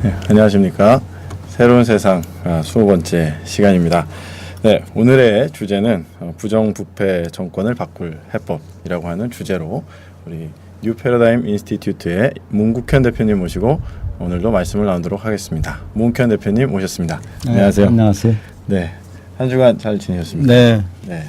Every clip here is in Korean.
네, 안녕하십니까. 새로운 세상 20번째 시간입니다. 네, 오늘의 주제는 부정부패 정권을 바꿀 해법이라고 하는 주제로 우리 뉴 패러다임 인스티튜트의 문국현 대표님 모시고 오늘도 말씀을 나누도록 하겠습니다. 문국현 대표님 모셨습니다. 네, 안녕하세요. 안녕하세요. 네, 한 주간 잘 지내셨습니까? 네. 네.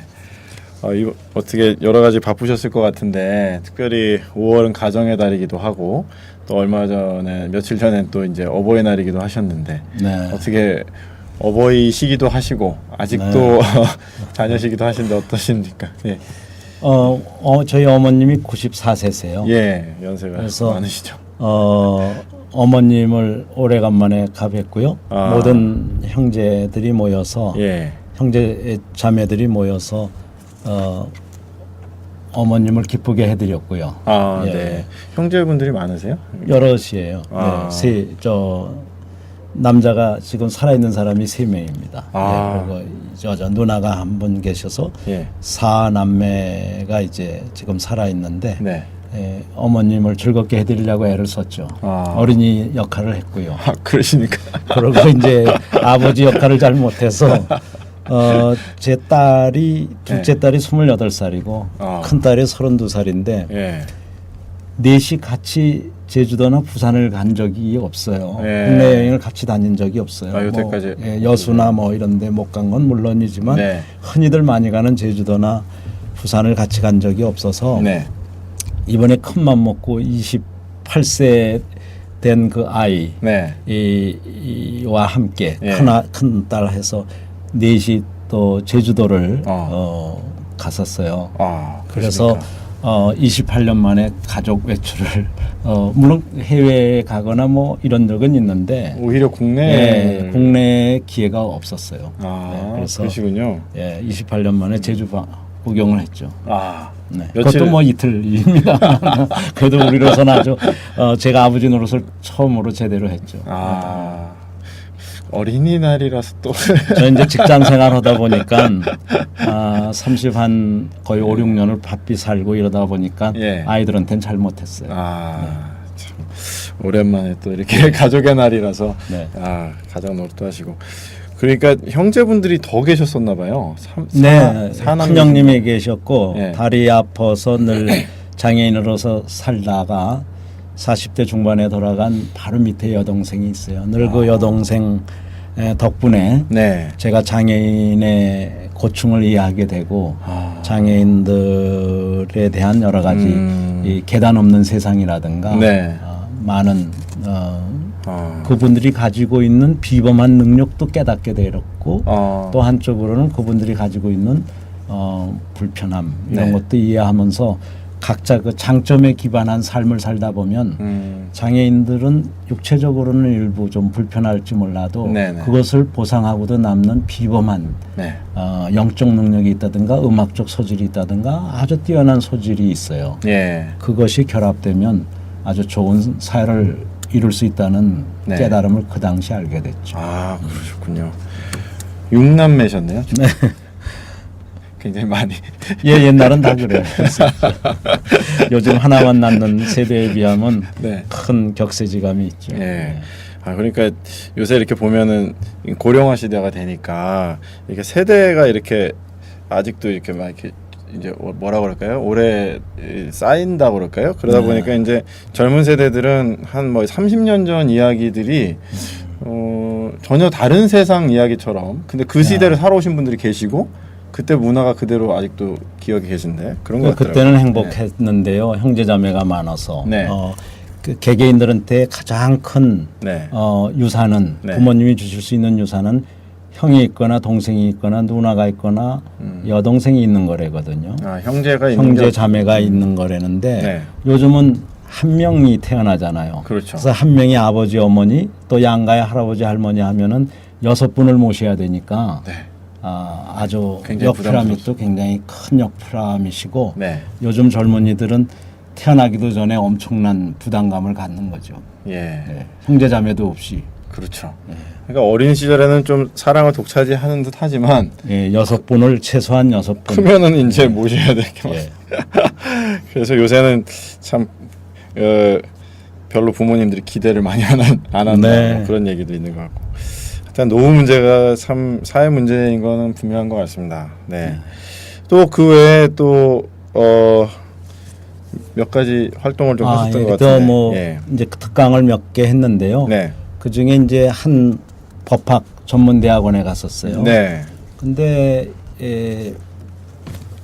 이거 어떻게 여러 가지 바쁘셨을 것 같은데 특별히 5월은 가정의 달이기도 하고 또 얼마 전에 며칠 전에 또 이제 어버이날이기도 하셨는데 네. 어떻게 어버이시기도 하시고 아직도 네. 자녀시기도 하신데 어떠십니까? 예. 저희 어머님이 94세세요. 예, 연세가 그래서 많으시죠. 어머님을 오래간만에 가뵙고요. 모든 형제들이 모여서 예. 형제 자매들이 모여서 어머님을 기쁘게 해드렸고요. 예. 네. 형제분들이 많으세요? 여럿이에요. 네. 남자가 지금 살아있는 사람이 3명입니다. 그리고 저 누나가 한 분 계셔서 예. 4남매가 이제 지금 살아있는데 네. 어머님을 즐겁게 해드리려고 애를 썼죠. 어린이 역할을 했고요. 그러시니까. 그리고 이제 아버지 역할을 잘 못해서 제 딸이 둘째 딸이 28살이고 큰 딸이 32살인데 예. 넷이 같이 제주도나 부산을 간 적이 없어요. 예. 국내 여행을 같이 다닌 적이 없어요. 여태까지 여수나 뭐 이런 데 못 간 건 물론이지만 네. 흔히들 많이 가는 제주도나 부산을 같이 간 적이 없어서 네. 이번에 큰맘 먹고 28세 된 그 아이 네. 와 함께 예. 큰 딸 해서 넷이 또 제주도를 갔었어요. 그래서 28년 만에 가족 외출을 물론 해외에 가거나 뭐 이런 적은 있는데 오히려 국내 기회가 없었어요. 그래서 그러시군요. 28년 만에 제주 구경을 했죠. 네. 그것도 뭐 이틀입니다. 그래도 우리로서는 아주 제가 아버지 노릇을 처음으로 제대로 했죠. 어린이날이라서 또 저 이제 직장 생활하다 보니까 30한 거의 5, 6년을 바삐 살고 이러다 보니까 예. 아이들한테는 잘 못했어요. 참 오랜만에 또 이렇게 가족의 날이라서 네. 가정 노릇도 하시고 그러니까 형제분들이 더 계셨었나 봐요. 네, 큰형님이 계셨고 예. 다리 아파서 늘 장애인으로서 살다가 40대 중반에 돌아간 바로 밑에 여동생이 있어요. 늘 그 여동생 덕분에 네. 제가 장애인의 고충을 이해하게 되고 장애인들에 대한 여러 가지 이 계단 없는 세상이라든가 네. 많은 그분들이 가지고 있는 비범한 능력도 깨닫게 되었고 또 한쪽으로는 그분들이 가지고 있는 불편함 이런 네. 것도 이해하면서 각자 그 장점에 기반한 삶을 살다 보면 장애인들은 육체적으로는 일부 좀 불편할지 몰라도 네네. 그것을 보상하고도 남는 비범한 네. 영적 능력이 있다든가 음악적 소질이 있다든가 아주 뛰어난 소질이 있어요. 예. 그것이 결합되면 아주 좋은 사회를 이룰 수 있다는 네. 깨달음을 그 당시 알게 됐죠. 그러셨군요. 6남매셨네요. 네. 굉장히 많이. 옛날은 다 그래요. 요즘 하나만 낳는 세대에 비하면 네. 큰 격세지감이 있죠. 예. 그러니까 요새 이렇게 보면은 고령화 시대가 되니까 이렇게 세대가 이렇게 아직도 이렇게 막 이렇게 이제 뭐라 그럴까요? 오래 쌓인다 그럴까요? 그러다 보니까 이제 젊은 세대들은 한 뭐 30년 전 이야기들이 전혀 다른 세상 이야기처럼 근데 그 시대를 살아오신 분들이 계시고 그때 문화가 그대로 아직도 기억이 계신데 그런 것 같더라고요. 그때는 행복했는데요. 형제자매가 많아서 네. 그 개개인들한테 가장 큰 네. 유산은 네. 부모님이 주실 수 있는 유산은 형이 있거나 동생이 있거나 누나가 있거나 여동생이 있는 거래거든요. 형제가 있는 형제 자매가 있는 거라는데 네. 요즘은 한 명이 태어나잖아요. 그렇죠. 그래서 한 명이 아버지 어머니 또 양가의 할아버지 할머니 하면은 6분을 모셔야 되니까 네. 아주 굉장히 역피라밋도 굉장히 큰 역피라밋이고 네. 요즘 젊은이들은 태어나기도 전에 엄청난 부담감을 갖는 거죠. 예. 형제자매도 없이. 그렇죠. 그러니까 어린 시절에는 좀 사랑을 독차지하는 듯 하지만 6분을 최소한 6분 크면은 이제 모셔야 될 게 많아요. 그래서 요새는 참 별로 부모님들이 기대를 많이 안 한다 네. 뭐 그런 얘기도 있는 것 같고. 일단 노후 문제가 참 사회 문제인 거는 분명한 것 같습니다. 네. 또 그 외에 또 몇 가지 활동을 좀 하셨던 것 같은데. 뭐 예. 이제 특강을 몇 개 했는데요. 네. 그 중에 이제 한 법학 전문대학원에 갔었어요. 네. 근데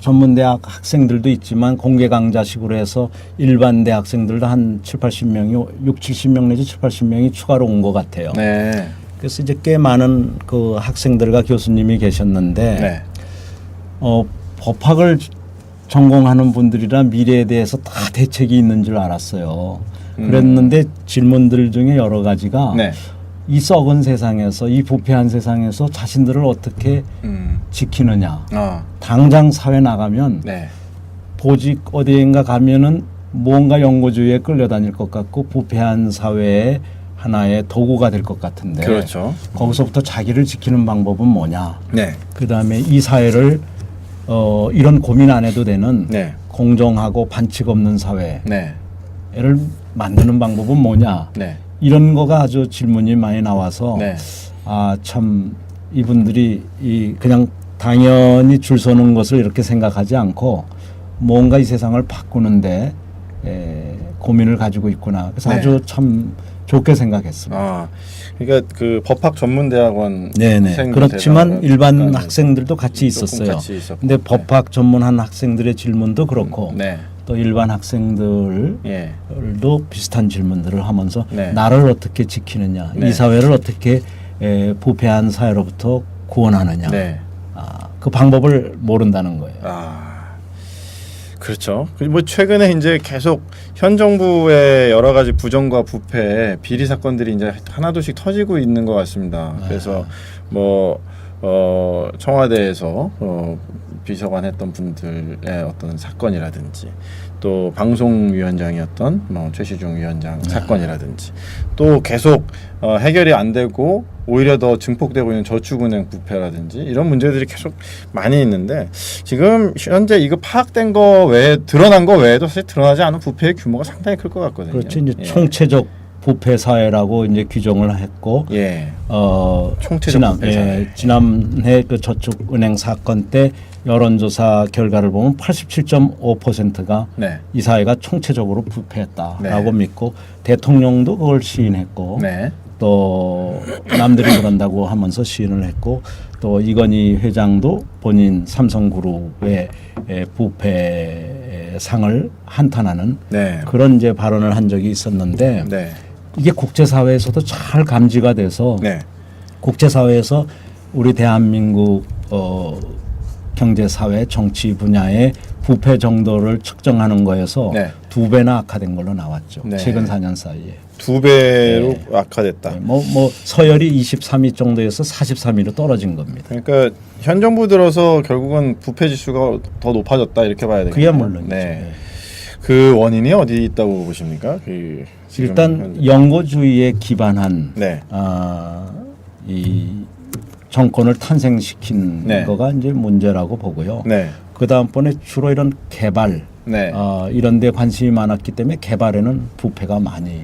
전문대학 학생들도 있지만 공개 강좌식으로 해서 일반 대학생들도 한 7, 80명이 6, 70명 내지 7, 80명이 추가로 온 것 같아요. 네. 그래서 이제 꽤 많은 그 학생들과 교수님이 계셨는데 네. 법학을 전공하는 분들이라 미래에 대해서 다 대책이 있는 줄 알았어요. 그랬는데 질문들 중에 여러 가지가 네. 이 썩은 세상에서 이 부패한 세상에서 자신들을 어떻게 지키느냐. 당장 사회 나가면 네. 보직 어디인가 가면은 뭔가 연고주의에 끌려다닐 것 같고 부패한 사회의 하나의 도구가 될 것 같은데 그렇죠. 거기서부터 자기를 지키는 방법은 뭐냐. 네. 그다음에 이 사회를 이런 고민 안 해도 되는 네. 공정하고 반칙 없는 사회를 네. 만드는 방법은 뭐냐. 네. 이런 거가 아주 질문이 많이 나와서 네. 참 이분들이 그냥 당연히 줄 서는 것을 이렇게 생각하지 않고 뭔가 이 세상을 바꾸는데 고민을 가지고 있구나. 그래서 네. 아주 참 좋게 생각했습니다. 그러니까 그 법학 전문대학원 네네. 학생들 그렇지만 대상으로 일반 약간 학생들도 같이 있었어요. 같이 있었고. 근데 법학 전문한 학생들의 질문도 그렇고 네. 또 일반 학생들도 예. 비슷한 질문들을 하면서 네. 나를 어떻게 지키느냐, 네. 이 사회를 어떻게 부패한 사회로부터 구원하느냐, 네. 그 방법을 모른다는 거예요. 그렇죠. 뭐 최근에 이제 계속 현 정부의 여러 가지 부정과 부패, 비리 사건들이 이제 하나둘씩 터지고 있는 것 같습니다. 그래서 뭐 청와대에서 비서관 했던 분들의 어떤 사건이라든지 또 방송위원장이었던 최시중 위원장 사건이라든지 또 계속 해결이 안 되고 오히려 더 증폭되고 있는 저축은행 부패라든지 이런 문제들이 계속 많이 있는데 지금 현재 이거 파악된 거 외에 드러난 거 외에도 사실 드러나지 않은 부패의 규모가 상당히 클 것 같거든요. 그렇죠. 이제 총체적 부패 사회라고 이제 규정을 했고, 총체적 부패 사회. 지난해 그 저축은행 사건 때 여론조사 결과를 보면 87.5%가 네. 이 사회가 총체적으로 부패했다라고 네. 믿고 대통령도 그걸 시인했고, 네. 또 남들이 그런다고 하면서 시인을 했고, 또 이건희 회장도 본인 삼성그룹의 부패 상을 한탄하는 네. 그런 이제 발언을 한 적이 있었는데. 네. 이게 국제사회에서도 잘 감지가 돼서 네. 국제사회에서 우리 대한민국 경제사회 정치 분야의 부패 정도를 측정하는 거에서 네. 2배나 악화된 걸로 나왔죠. 네. 최근 4년 사이에. 2배로 악화됐다. 뭐 서열이 23위 정도에서 43위로 떨어진 겁니다. 그러니까 현 정부 들어서 결국은 부패 지수가 더 높아졌다 이렇게 봐야 되겠네요. 그야 물론이죠. 네. 그 원인이 어디 있다고 보십니까? 일단 영고주의에 기반한 네. 이 정권을 탄생시킨 네. 거가 이제 문제라고 보고요. 네. 그 다음번에 주로 이런 개발 네. 이런 데 관심이 많았기 때문에 개발에는 부패가 많이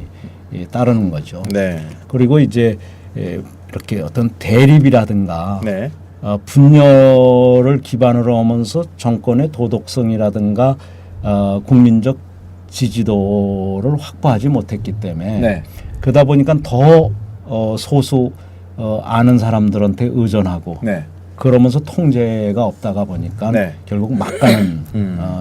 따르는 거죠. 네. 그리고 이제 이렇게 어떤 대립이라든가 네. 분열을 기반으로 하면서 정권의 도덕성이라든가 국민적 지지도를 확보하지 못했기 때문에 네. 그러다 보니까 더 소수 아는 사람들한테 의존하고 네. 그러면서 통제가 없다가 보니까 네. 결국 막가는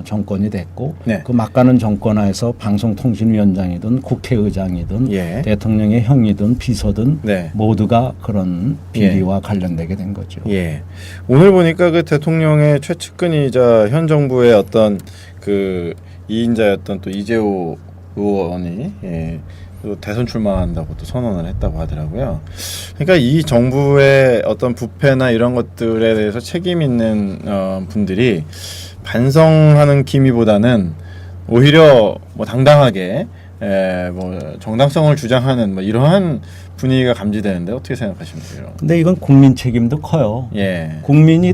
정권이 됐고 네. 그 막가는 정권하에서 방송통신위원장이든 국회의장이든 예. 대통령의 형이든 비서든 네. 모두가 그런 비리와 관련되게 된 거죠. 예. 오늘 보니까 그 대통령의 최측근이자 현 정부의 어떤 그 2인자였던 또 이재호 의원이 또 대선 출마한다고 또 선언을 했다고 하더라고요. 그러니까 이 정부의 어떤 부패나 이런 것들에 대해서 책임 있는 분들이 반성하는 기미보다는 오히려 뭐 당당하게 뭐 정당성을 주장하는 뭐 이러한 분위기가 감지되는데 어떻게 생각하십니까? 근데 이건 국민 책임도 커요. 예. 국민이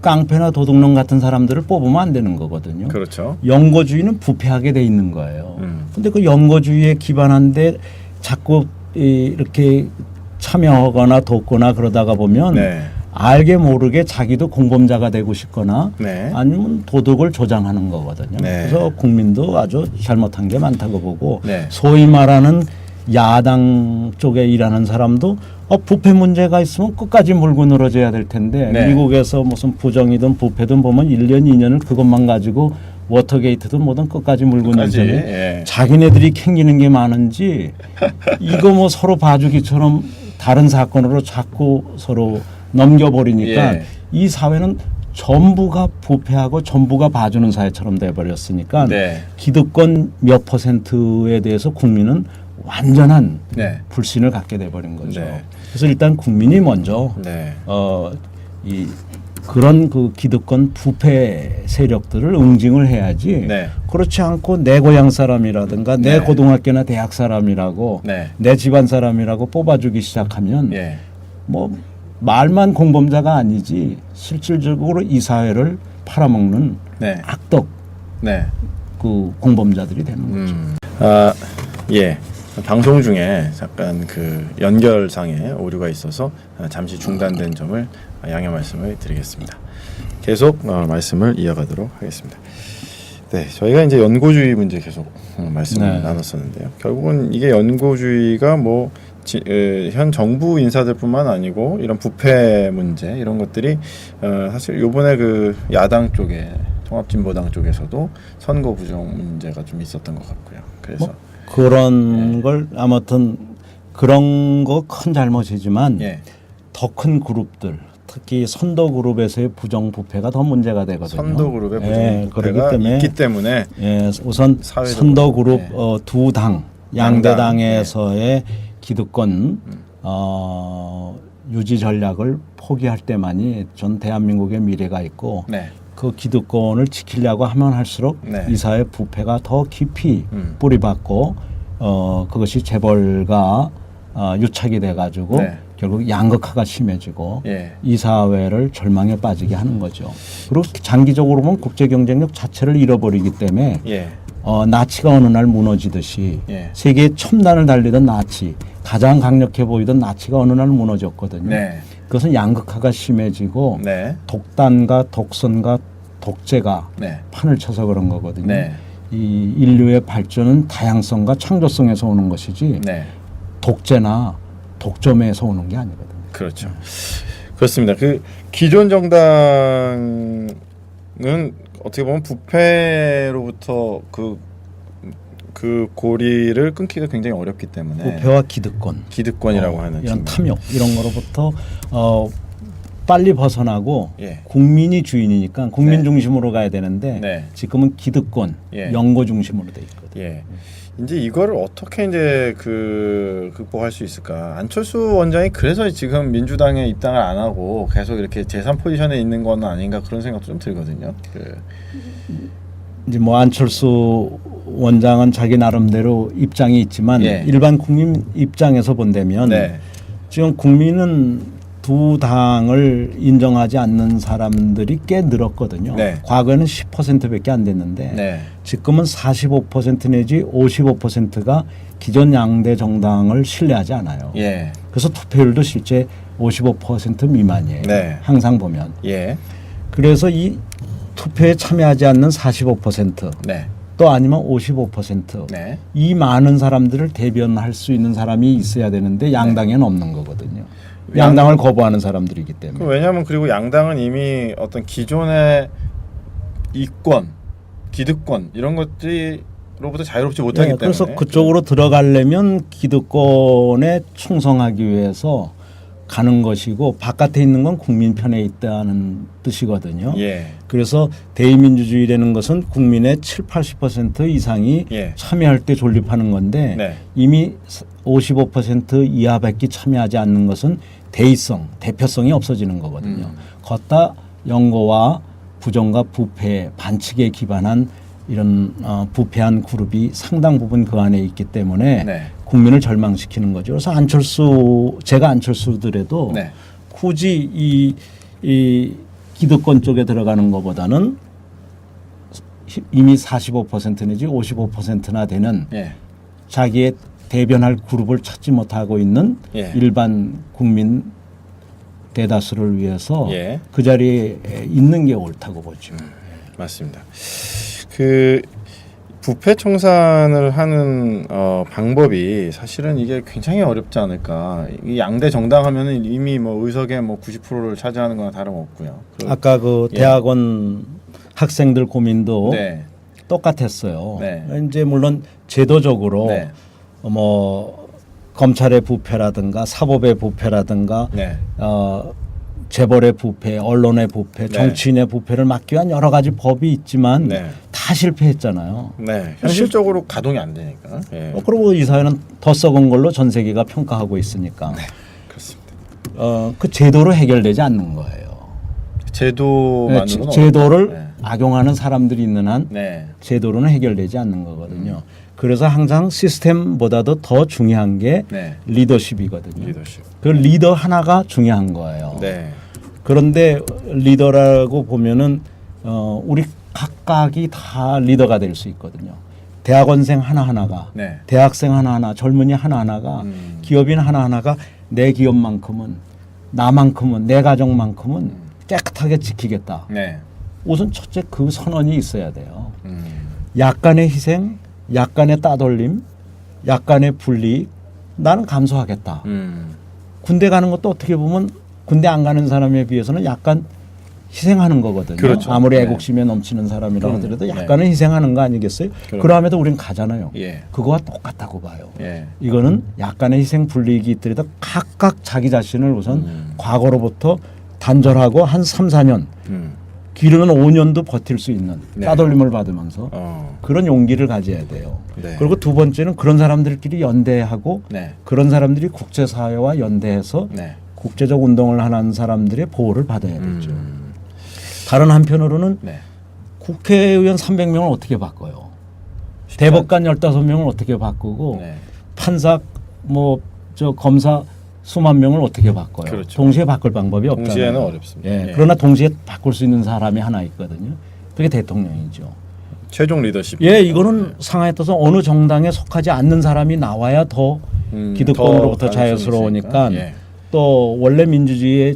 깡패나 도둑놈 같은 사람들을 뽑으면 안 되는 거거든요. 그렇죠. 영고주의는 부패하게 돼 있는 거예요. 근데 그 영고주의에 기반한데 자꾸 이렇게 참여하거나 돕거나 그러다가 보면 네. 알게 모르게 자기도 공범자가 되고 싶거나 네. 아니면 도덕을 조장하는 거거든요. 네. 그래서 국민도 아주 잘못한 게 많다고 보고 네. 소위 말하는 야당 쪽에 일하는 사람도 부패 문제가 있으면 끝까지 물고 늘어져야 될 텐데 네. 미국에서 무슨 부정이든 부패든 보면 1년 2년을 그것만 가지고 워터게이트든 뭐든 끝까지 물고 끝까지, 늘잖아요. 예. 자기네들이 캥기는 게 많은지 이거 뭐 서로 봐주기처럼 다른 사건으로 자꾸 서로 넘겨버리니까 예. 이 사회는 전부가 부패하고 전부가 봐주는 사회처럼 돼버렸으니까 네. 기득권 몇 퍼센트에 대해서 국민은 완전한 네. 불신을 갖게 돼버린 거죠. 네. 그래서 일단 국민이 먼저 네. 이 그런 그 기득권 부패 세력들을 응징을 해야지. 네. 그렇지 않고 내 고향 사람이라든가 내 네. 고등학교나 대학 사람이라고 네. 내 집안 사람이라고 뽑아주기 시작하면 예. 뭐 말만 공범자가 아니지 실질적으로 이 사회를 팔아먹는 네. 악덕 네. 그 공범자들이 되는 거죠. 예. 방송 중에 잠깐 그 연결상에 오류가 있어서 잠시 중단된 점을 양해 말씀을 드리겠습니다. 계속 말씀을 이어가도록 하겠습니다. 네, 저희가 이제 연고주의 문제 계속 말씀을 네. 나눴었는데요. 결국은 이게 연고주의가 뭐 현 정부 인사들뿐만 아니고 이런 부패 문제 이런 것들이 사실 요번에 그 야당 쪽에 통합진보당 쪽에서도 선거 부정 문제가 좀 있었던 것 같고요. 그래서 그런 걸 아무튼 그런 거 큰 잘못이지만 예. 더 큰 그룹들 특히 선도 그룹에서의 부정 부패가 더 문제가 되거든요. 선도 그룹의 예, 부정 부패가 있기 때문에 예, 우선 사회적으로, 선도 그룹 예. 두 당 양대당에서의 기득권 유지 전략을 포기할 때만이 전 대한민국의 미래가 있고 네. 그 기득권을 지키려고 하면 할수록 네. 이 사회 부패가 더 깊이 음. 뿌리박고 그것이 재벌과 유착이 돼가지고 네. 결국 양극화가 심해지고 예. 이 사회를 절망에 빠지게 하는 거죠. 그리고 장기적으로 보면 국제 경쟁력 자체를 잃어버리기 때문에 예. 나치가 어느 날 무너지듯이 예. 세계의 첨단을 달리던 나치 가장 강력해 보이던 나치가 어느 날 무너졌거든요. 네. 그것은 양극화가 심해지고 네. 독단과 독선과 독재가 네. 판을 쳐서 그런 거거든요. 네. 이 인류의 발전은 다양성과 창조성에서 오는 것이지 네. 독재나 독점에서 오는 게 아니거든요. 그렇죠. 그렇습니다. 그 기존 정당은 어떻게 보면 부패로부터 그 고리를 끊기가 굉장히 어렵기 때문에 부패와 기득권이라고 하는 이런 측면. 탐욕 이런 거로부터 빨리 벗어나고 예. 국민이 주인이니까 국민 네. 중심으로 가야 되는데 네. 지금은 기득권, 예. 영고 중심으로 돼 있거든요. 예. 이제 이거를 어떻게 이제 극복할 수 있을까? 안철수 원장이 그래서 지금 민주당에 입당을 안 하고 계속 이렇게 제3 포지션에 있는 건 아닌가 그런 생각도 좀 들거든요. 이제 뭐 안철수 원장은 자기 나름대로 입장이 있지만 예. 일반 국민 입장에서 본다면 네. 지금 국민은 두 당을 인정하지 않는 사람들이 꽤 늘었거든요. 네. 과거에는 10%밖에 안 됐는데 네. 지금은 45% 내지 55%가 기존 양대 정당을 신뢰하지 않아요. 예. 그래서 투표율도 실제 55% 미만이에요. 네. 항상 보면. 예. 그래서 이 투표에 참여하지 않는 45% 네. 또 아니면 55% 네. 이 많은 사람들을 대변할 수 있는 사람이 있어야 되는데 양당에는 없는 거거든요. 양당을 거부하는 사람들이기 때문에. 왜냐하면 그리고 양당은 이미 어떤 기존의 이권, 기득권 이런 것들로부터 자유롭지 못하기 때문에 그래서 그쪽으로 들어가려면 기득권에 충성하기 위해서 가는 것이고 바깥에 있는 건 국민 편에 있다는 뜻이거든요. 예. 그래서 대의민주주의라는 것은 국민의 70-80% 이상이 예. 참여할 때 존립하는 건데 네. 이미 55% 이하밖에 참여하지 않는 것은 대의성, 대표성이 없어지는 거거든요. 걷다 영고와 부정과 부패, 반칙에 기반한 이런 부패한 그룹이 상당 부분 그 안에 있기 때문에 네. 국민을 절망시키는 거죠. 그래서 제가 안철수더라도 네. 굳이 이 기득권 쪽에 들어가는 것보다는 이미 45% 내지 55%나 되는 예. 자기의 대변할 그룹을 찾지 못하고 있는 예. 일반 국민 대다수를 위해서 예. 그 자리에 있는 게 옳다고 보죠. 맞습니다. 그 부패 청산을 하는 방법이 사실은 이게 굉장히 어렵지 않을까. 이 양대 정당 하면은 이미 뭐 의석의 뭐 90%를 차지하는 거나 다름없고요. 아까 그 예. 대학원 학생들 고민도 네. 똑같았어요. 네. 이제 물론 제도적으로 네. 뭐 검찰의 부패라든가 사법의 부패라든가 네. 재벌의 부패, 언론의 부패, 네. 정치인의 부패를 막기 위한 여러 가지 법이 있지만 네. 다 실패했잖아요. 네. 현실적으로 가동이 안 되니까. 예. 그리고 이 사회는 더 썩은 걸로 전 세계가 평가하고 있으니까 그렇습니다. 그 제도로 해결되지 않는 거예요. 제도만으로는 제도를 네. 악용하는 사람들이 있는 한 네. 제도로는 해결되지 않는 거거든요. 그래서 항상 시스템보다도 더 중요한 게 네. 리더십이거든요. 리더십. 그 리더 하나가 중요한 거예요. 네. 그런데 리더라고 보면은 우리 각각이 다 리더가 될 수 있거든요. 대학원생 하나하나가, 네. 대학생 하나하나, 젊은이 하나하나가, 기업인 하나하나가 내 기업만큼은, 나만큼은, 내 가정만큼은 깨끗하게 지키겠다. 네. 우선 첫째 그 선언이 있어야 돼요. 약간의 희생, 약간의 따돌림, 약간의 불이익 나는 감수하겠다. 군대 가는 것도 어떻게 보면 군대 안 가는 사람에 비해서는 약간 희생하는 거거든요. 그렇죠. 아무리 네. 애국심에 넘치는 사람이라 그럼, 하더라도 네. 약간은 희생하는 거 아니겠어요? 그럼. 그러함에도 우린 가잖아요. 예. 그거와 똑같다고 봐요. 예. 이거는 약간의 희생 불이익이 있더라도 각각 자기 자신을 우선 과거로부터 단절하고 한 3, 4년 길으면 5년도 버틸 수 있는 네. 따돌림을 받으면서 그런 용기를 가져야 돼요. 네. 그리고 두 번째는 그런 사람들끼리 연대하고 네. 그런 사람들이 국제사회와 연대해서 네. 국제적 운동을 하는 사람들의 보호를 받아야 되죠. 다른 한편으로는 네. 국회의원 300명을 어떻게 바꿔요? 대법관 15명을 어떻게 바꾸고 네. 판사 검사 수만 명을 어떻게 바꿔요? 그렇죠. 동시에 바꿀 방법이 없잖아요. 동시에는 어렵습니다. 예. 예. 그러나 동시에 바꿀 수 있는 사람이 하나 있거든요. 그게 대통령이죠. 최종 리더십. 예, 이거는 상황에 따라서 어느 정당에 속하지 않는 사람이 나와야 더 기득권으로부터 더 자유스러우니까 가능성이 있으니까. 예. 또 원래 민주주의의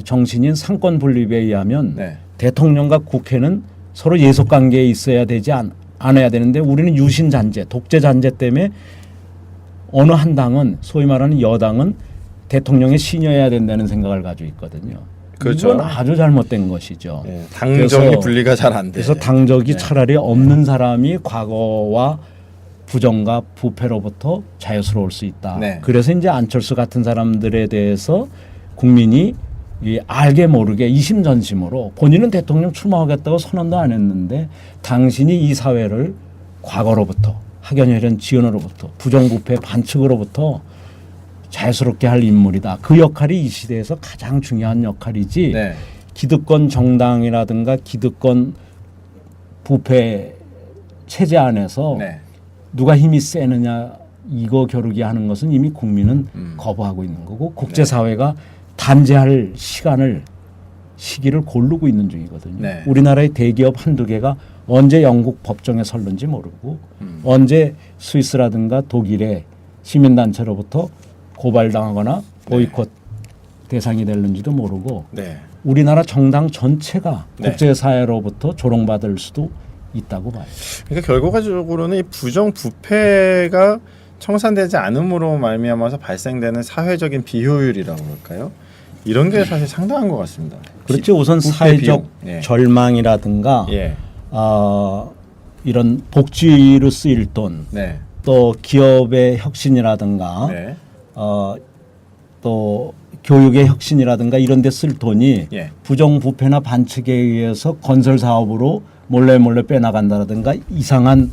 정신인 상권 분립에 의하면 네. 대통령과 국회는 서로 예속 관계에 있어야 되지 않아야 되는데 우리는 유신 잔재, 독재 잔재 때문에 어느 한 당은 소위 말하는 여당은 대통령의 신여야 된다는 생각을 가지고 있거든요. 그렇죠. 이건 아주 잘못된 것이죠. 예. 당정이 그래서- 분리가 잘 안 돼. 그래서 당적이 네. 차라리 없는 사람이 과거와 부정과 부패로부터 자유스러울 수 있다. 네. 그래서 이제 안철수 같은 사람들에 대해서 국민이 알게 모르게 이심전심으로 본인은 대통령 출마하겠다고 선언도 안 했는데 당신이 이 사회를 과거로부터 학연혈연 지연으로부터 부정부패 반칙으로부터 자유스럽게 할 인물이다. 그 역할이 이 시대에서 가장 중요한 역할이지. 네. 기득권 정당이라든가 기득권 부패 체제 안에서 네. 누가 힘이 세느냐 이거 겨루기 하는 것은 이미 국민은 거부하고 있는 거고 국제사회가 단죄할 시기를 고르고 있는 중이거든요. 네. 우리나라의 대기업 한두 개가 언제 영국 법정에 설는지 모르고 언제 스위스라든가 독일의 시민단체로부터 고발당하거나 보이콧 대상이 될는지도 모르고 네. 우리나라 정당 전체가 네. 국제사회로부터 조롱받을 수도 있다고 봐요. 그러니까 결과적으로는 이 부정 부패가 청산되지 않음으로 말미암아서 발생되는 사회적인 비효율이라고 할까요? 이런 게 사실 상당한 것 같습니다. 그렇죠. 우선 부패 사회적 비용. 예. 절망이라든가 예. 이런 복지로 쓰일 돈, 네. 또 기업의 혁신이라든가 네. 또 교육의 혁신이라든가 이런 데 쓸 돈이 예. 부정부패나 반칙에 의해서 건설 사업으로 몰래 빼나간다라든가 이상한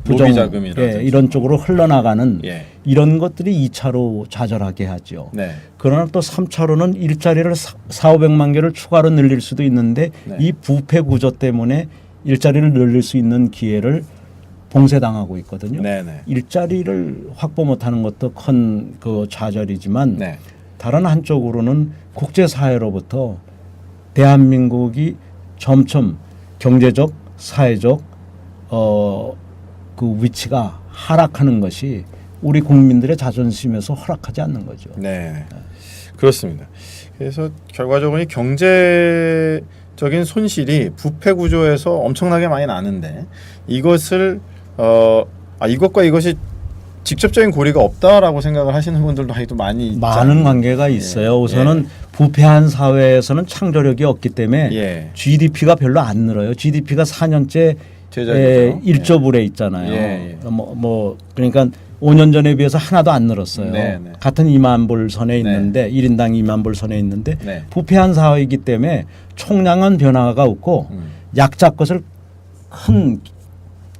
부정 로비자금이라든지. 이런 쪽으로 흘러나가는 예. 이런 것들이 2차로 좌절하게 하죠. 네. 그러나 또 3차로는 일자리를 4,500만 개를 추가로 늘릴 수도 있는데 네. 이 부패 구조 때문에 일자리를 늘릴 수 있는 기회를 봉쇄당하고 있거든요. 네네. 일자리를 확보 못하는 것도 큰 그 좌절이지만 네. 다른 한쪽으로는 국제사회로부터 대한민국이 점점 경제적, 사회적 그 위치가 하락하는 것이 우리 국민들의 자존심에서 허락하지 않는 거죠. 네, 그렇습니다. 그래서 결과적으로 이 경제적인 손실이 부패 구조에서 엄청나게 많이 나는데 이것을 이것과 이것이 직접적인 고리가 없다라고 생각을 하시는 분들도 아직도 많이 많은 관계가 있어요. 우선은 부패한 사회에서는 창조력이 없기 때문에 GDP가 별로 안 늘어요. GDP가 4년째 1조 불에 있잖아요. 그러니까 5년 전에 비해서 하나도 안 늘었어요. 같은 2만 불 선에 있는데 1인당 2만 불 선에 있는데 부패한 사회이기 때문에 총량은 변화가 없고 약자 것을 큰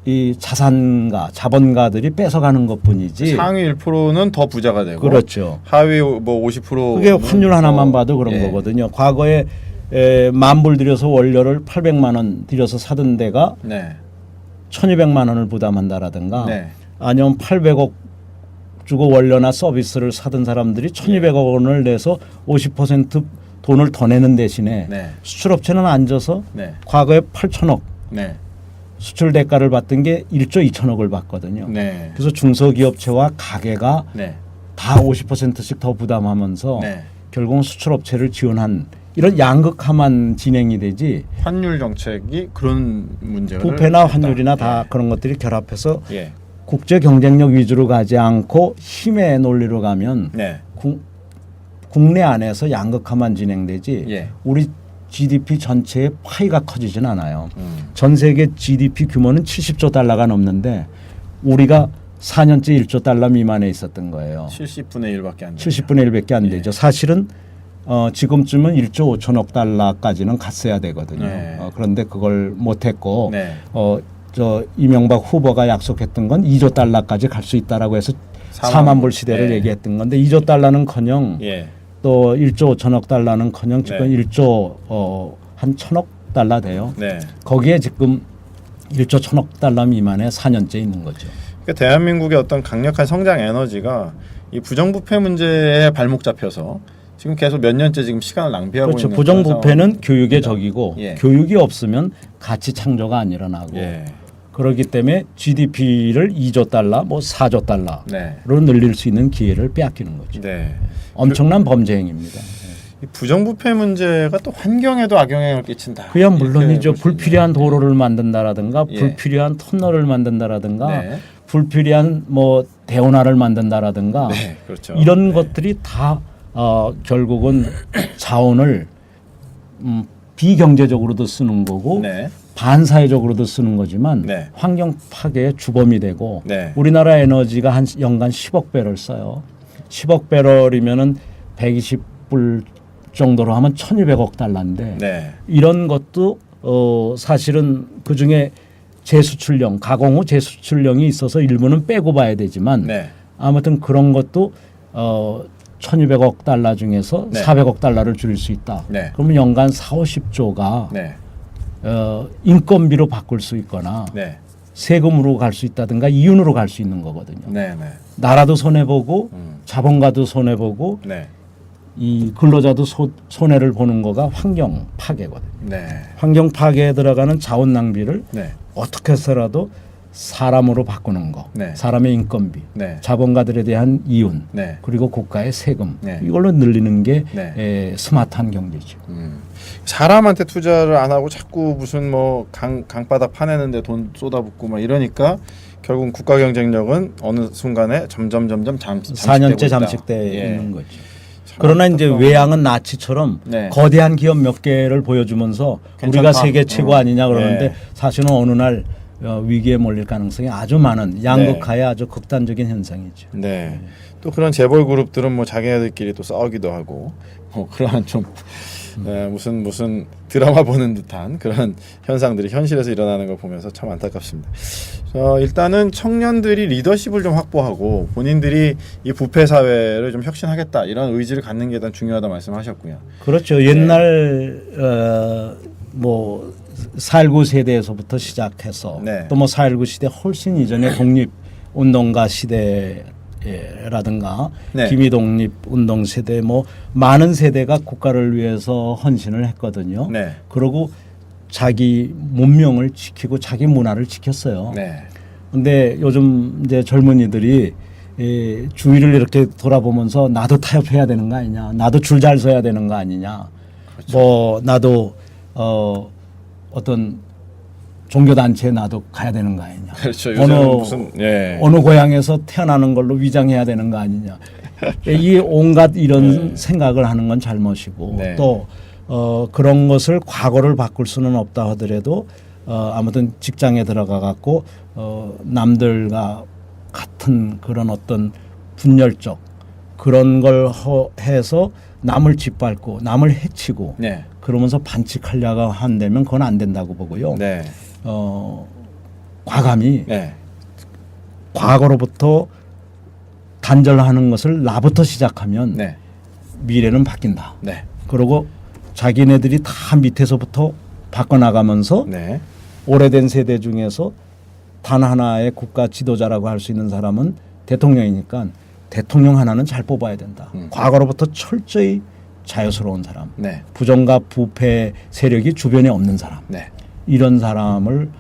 이 자산가, 자본가들이 뺏어가는 것뿐이지. 상위 1%는 더 부자가 되고, 그렇죠. 하위 뭐 50% 그게 환율 하나만 봐도 그런 거거든요. 과거에 10,000불 들여서 원료를 800만 원 들여서 사던 데가 1,200만 원을 부담한다라든가, 아니면 800억 주고 원료나 서비스를 사던 사람들이 1,200억 원을 내서 50% 돈을 더 내는 대신에 수출업체는 앉아서 과거에 8,000억. 수출 대가를 받던 게 1조 2천억을 받거든요. 그래서 중소기업체와 가게가 다 50%씩 더 부담하면서 결국은 수출업체를 지원한 이런 양극화만 진행이 되지. 환율 정책이 그런 문제를 부패나 환율이나 다 그런 것들이 결합해서 국제 경쟁력 위주로 가지 않고 힘의 논리로 가면 국내 안에서 양극화만 진행되지 우리 GDP 전체의 파이가 커지진 않아요. 전 세계 GDP 규모는 70조 달러가 넘는데 우리가 4년째 1조 달러 미만에 있었던 거예요. 70분의 1밖에 안 되죠. 70분의 1밖에 안 되죠. 사실은 지금쯤은 1조 5천억 달러까지는 갔어야 되거든요. 그런데 그걸 못했고 저 이명박 후보가 약속했던 건 2조 달러까지 갈 수 있다라고 해서 4만 불 시대를 얘기했던 건데 2조 달러는커녕 또 1조 5천억 달러는커녕 지금 1조 한 1,000억 달러 돼요. 거기에 지금 1조 1,000억 달러 미만에 4년째 있는 거죠. 그러니까 대한민국의 어떤 강력한 성장 에너지가 이 부정부패 문제에 발목 잡혀서 지금 계속 몇 년째 지금 시간을 낭비하고 그렇죠. 있는 부정부패는 교육의 적이고 교육이 없으면 가치 창조가 안 일어나고 그렇기 때문에 GDP를 2조 달러, 뭐 4조 달러로 늘릴 수 있는 기회를 빼앗기는 거죠. 엄청난 범죄 행위입니다. 이 부정부패 문제가 또 환경에도 악영향을 끼친다. 그야 물론이죠. 불필요한 도로를 만든다라든가 불필요한 터널을 만든다라든가 불필요한 뭐 대운하를 만든다라든가 이런 것들이 다 결국은 자원을 비경제적으로도 쓰는 거고 반사회적으로도 쓰는 거지만 환경 파괴의 주범이 되고 우리나라 에너지가 한 연간 10억 배럴 써요. 10억 배럴이면은 120불 정도로 하면 1,200억 달러인데 이런 것도 사실은 그중에 재수출령, 가공 후 재수출령이 있어서 일부는 빼고 봐야 되지만 아무튼 그런 것도 1,200억 달러 중에서 400억 달러를 줄일 수 있다. 그러면 연간 40~50조가 인건비로 바꿀 수 있거나 세금으로 갈 수 있다든가 이윤으로 갈 수 있는 거거든요. 나라도 손해보고 자본가도 손해보고 이 근로자도 손해를 보는 거가 환경 파괴거든요. 환경 파괴에 들어가는 자원 낭비를 어떻게 해서라도 사람으로 바꾸는 거, 사람의 인건비, 자본가들에 대한 이윤, 그리고 국가의 세금 이걸로 늘리는 게 스마트한 경제죠. 사람한테 투자를 안 하고 자꾸 무슨 뭐 강바닥 파내는데 돈 쏟아붓고 막 이러니까 결국 국가 경쟁력은 어느 순간에 점점 4년째 잠식돼 있는 거죠. 그러나 이제 외양은 나치처럼 거대한 기업 몇 개를 보여주면서 우리가 세계 최고 아니냐 그러는데 사실은 어느 날 위기에 몰릴 가능성이 아주 많은 양극화의 아주 극단적인 현상이죠. 또 그런 재벌 그룹들은 뭐 자기네들끼리 또 싸우기도 하고 뭐 그러한 좀 무슨 드라마 보는 듯한 그런 현상들이 현실에서 일어나는 걸 보면서 참 안타깝습니다. 일단은 청년들이 리더십을 좀 확보하고 본인들이 이 부패 사회를 좀 혁신하겠다 이런 의지를 갖는 게 일단 중요하다 말씀하셨고요. 그렇죠. 옛날 뭐 4.19 세대에서부터 시작해서 또 뭐 4.19 시대 훨씬 이전에 독립운동가 시대에 세대라든가 네. 기미독립 운동 세대 뭐 많은 세대가 국가를 위해서 헌신을 했거든요. 네. 그리고 자기 문명을 지키고 자기 문화를 지켰어요. 네. 근데 요즘 이제 젊은이들이 주위를 이렇게 돌아보면서 나도 타협해야 되는 거 아니냐, 나도 줄 잘 서야 되는 거 아니냐, 그렇죠. 뭐 나도 어떤 종교 단체에 나도 가야 되는 거 아니냐, 그렇죠. 요새는 무슨 예. 어느 고향에서 태어나는 걸로 위장해야 되는 거 아니냐, 이 온갖 이런 네. 생각을 하는 건 잘못이고 네. 또 그런 것을 과거를 바꿀 수는 없다 하더라도 아무튼 직장에 들어가 갖고 남들과 같은 그런 어떤 분열적 그런 걸 해서 남을 짓밟고 남을 해치고 네. 그러면서 반칙하려고 한다면 그건 안 된다고 보고요. 네. 과감히 네. 과거로부터 단절하는 것을 나부터 시작하면 네. 미래는 바뀐다. 네. 그리고 자기네들이 다 밑에서부터 바꿔나가면서 네. 오래된 세대 중에서 단 하나의 국가 지도자라고 할 수 있는 사람은 대통령이니까 대통령 하나는 잘 뽑아야 된다. 과거로부터 철저히 자유스러운 사람, 네. 부정과 부패 세력이 주변에 없는 사람, 네. 이런 사람을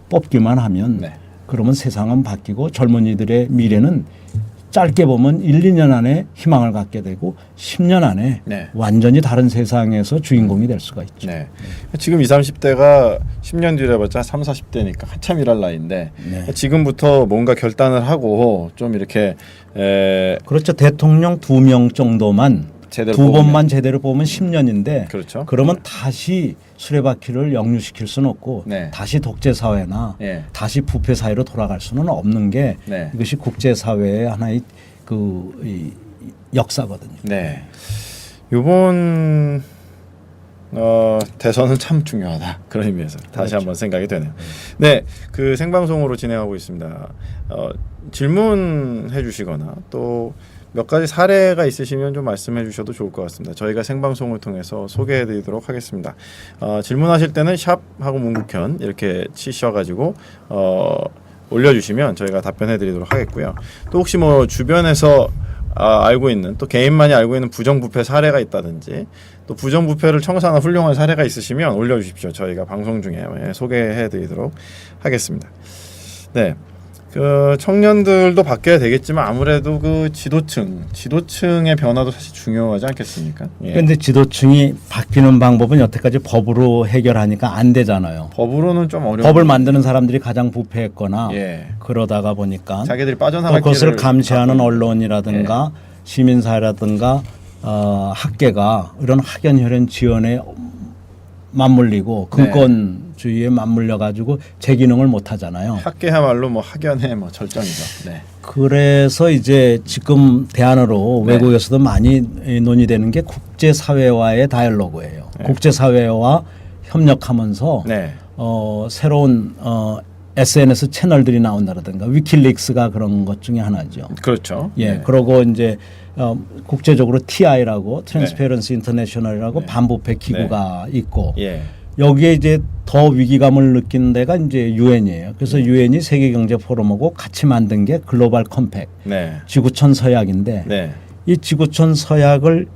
뽑기만 하면 네. 그러면 세상은 바뀌고 젊은이들의 미래는 짧게 보면 1, 2년 안에 희망을 갖게 되고 10년 안에 네. 완전히 다른 세상에서 주인공이 될 수가 있죠. 네. 지금 20, 30대가 10년 뒤에 봤자 30, 40대니까 한참 일할 나이인데 네. 지금부터 뭔가 결단을 하고 좀 이렇게 그렇죠. 대통령 2명 정도만 제대로 두 뽑으면. 번만 제대로 보면 10년인데 그렇죠. 그러면 다시 수레바퀴를 역류시킬 수는 없고 네. 다시 독재 사회나 예. 다시 부패 사회로 돌아갈 수는 없는 게 네. 이것이 국제 사회의 하나의 이 역사거든요. 네. 이번 대선은 참 중요하다. 그런 의미에서 다시 그렇죠. 한번 생각이 되네요. 네, 그 생방송으로 진행하고 있습니다. 질문해 주시거나 또 몇 가지 사례가 있으시면 좀 말씀해 주셔도 좋을 것 같습니다. 저희가 생방송을 통해서 소개해 드리도록 하겠습니다. 질문하실 때는 샵하고 문국현 이렇게 치셔가지고 올려주시면 저희가 답변해 드리도록 하겠고요. 또 혹시 뭐 주변에서 알고 있는 또 개인만이 알고 있는 부정부패 사례가 있다든지 또 부정부패를 청산한 훌륭한 사례가 있으시면 올려주십시오. 저희가 방송 중에 소개해 드리도록 하겠습니다. 네. 그 청년들도 바뀌어야 되겠지만 아무래도 그 지도층의 변화도 사실 중요하지 않겠습니까? 예. 그런데 지도층이 바뀌는 방법은 여태까지 법으로 해결하니까 안 되잖아요. 법으로는 좀 어려운 법을 만드는 사람들이 가장 부패했거나 예. 그러다가 보니까 자기들이 또 빠져나갈 그것을 길을 감시하는 갖고 언론이라든가 시민사회라든가 학계가 이런 학연혈연 지원에 맞물리고 네. 금권주의에 맞물려 가지고 제 기능을 못 하잖아요. 학계야말로 뭐 학연의 뭐 절정이죠. 네. 그래서 이제 지금 대안으로 네. 외국에서도 많이 논의되는 게 국제사회와의 다이얼로그예요. 네. 국제사회와 협력하면서 네. 새로운 SNS 채널들이 나온다라든가 위킬릭스가 그런 것 중에 하나죠. 그렇죠. 예, 네. 그러고 이제 국제적으로 TI라고 트랜스페런시 인터내셔널이라고 네. 반부패 기구가 있고 예. 여기에 이제 더 위기감을 느끼는 데가 이제 유엔이에요. 그래서 유엔이 세계 경제 포럼하고 같이 만든 게 글로벌 컴팩 네. 지구촌 서약인데 네. 이 지구촌 서약을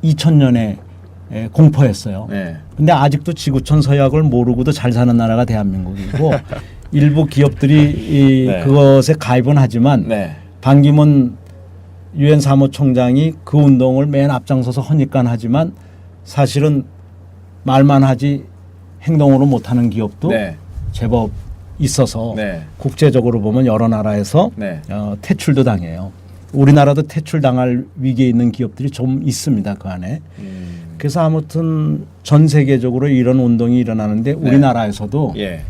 2000년에 공포했어요. 네. 근데 아직도 지구촌 서약을 모르고도 잘 사는 나라가 대한민국이고 일부 기업들이 네. 그것에 가입은 하지만 네. 반기문 유엔 사무총장이 그 운동을 맨 앞장서서 허니깐 하지만 사실은 말만 하지 행동으로 못하는 기업도 네. 제법 있어서 네. 국제적으로 보면 여러 나라에서 네. 퇴출도 당해요. 우리나라도 퇴출당할 위기에 있는 기업들이 좀 있습니다. 그 안에. 그래서 아무튼 전 세계적으로 이런 운동이 일어나는데 우리나라에서도 예.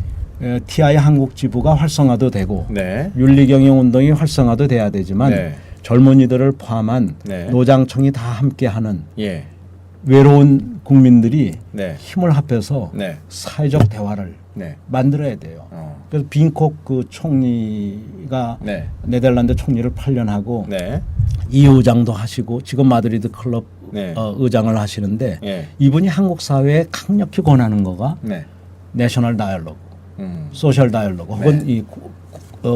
TI 한국 지부가 활성화도 되고 네. 윤리경영 운동이 활성화도 돼야 되지만 네. 젊은이들을 포함한 네. 노장청이 다 함께하는 예. 외로운 국민들이 네. 힘을 합해서 네. 사회적 대화를 네. 만들어야 돼요. 그래서 빈콕 그 총리가 네. 네덜란드 총리를 8년 하고 네. 이 의장도 하시고 지금 마드리드 클럽 네. 의장을 하시는데 예. 이분이 한국 사회에 강력히 권하는 거가 네. 내셔널 다이얼로그, 소셜 다이얼로그 혹은 이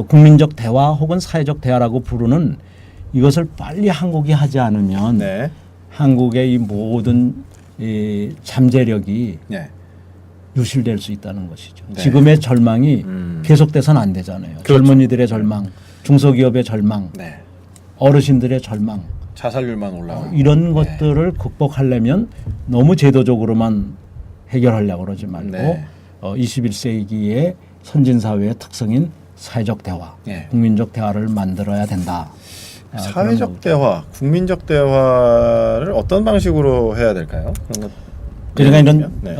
국민적 대화 혹은 사회적 대화라고 부르는 이것을 빨리 한국이 하지 않으면 네. 한국의 이 모든 이 잠재력이 네. 유실될 수 있다는 것이죠. 네. 지금의 절망이 계속돼서는 안 되잖아요. 그렇죠. 젊은이들의 절망, 중소기업의 절망, 네. 어르신들의 절망 자살률만 올라가고 이런 네. 것들을 극복하려면 너무 제도적으로만 해결하려고 그러지 말고 네. 21세기의 선진사회의 특성인 사회적 대화, 네. 국민적 대화를 만들어야 된다. 그런 사회적 거죠. 대화, 국민적 대화를 어떤 방식으로 해야 될까요? 그런 것 그러니까 이런 네.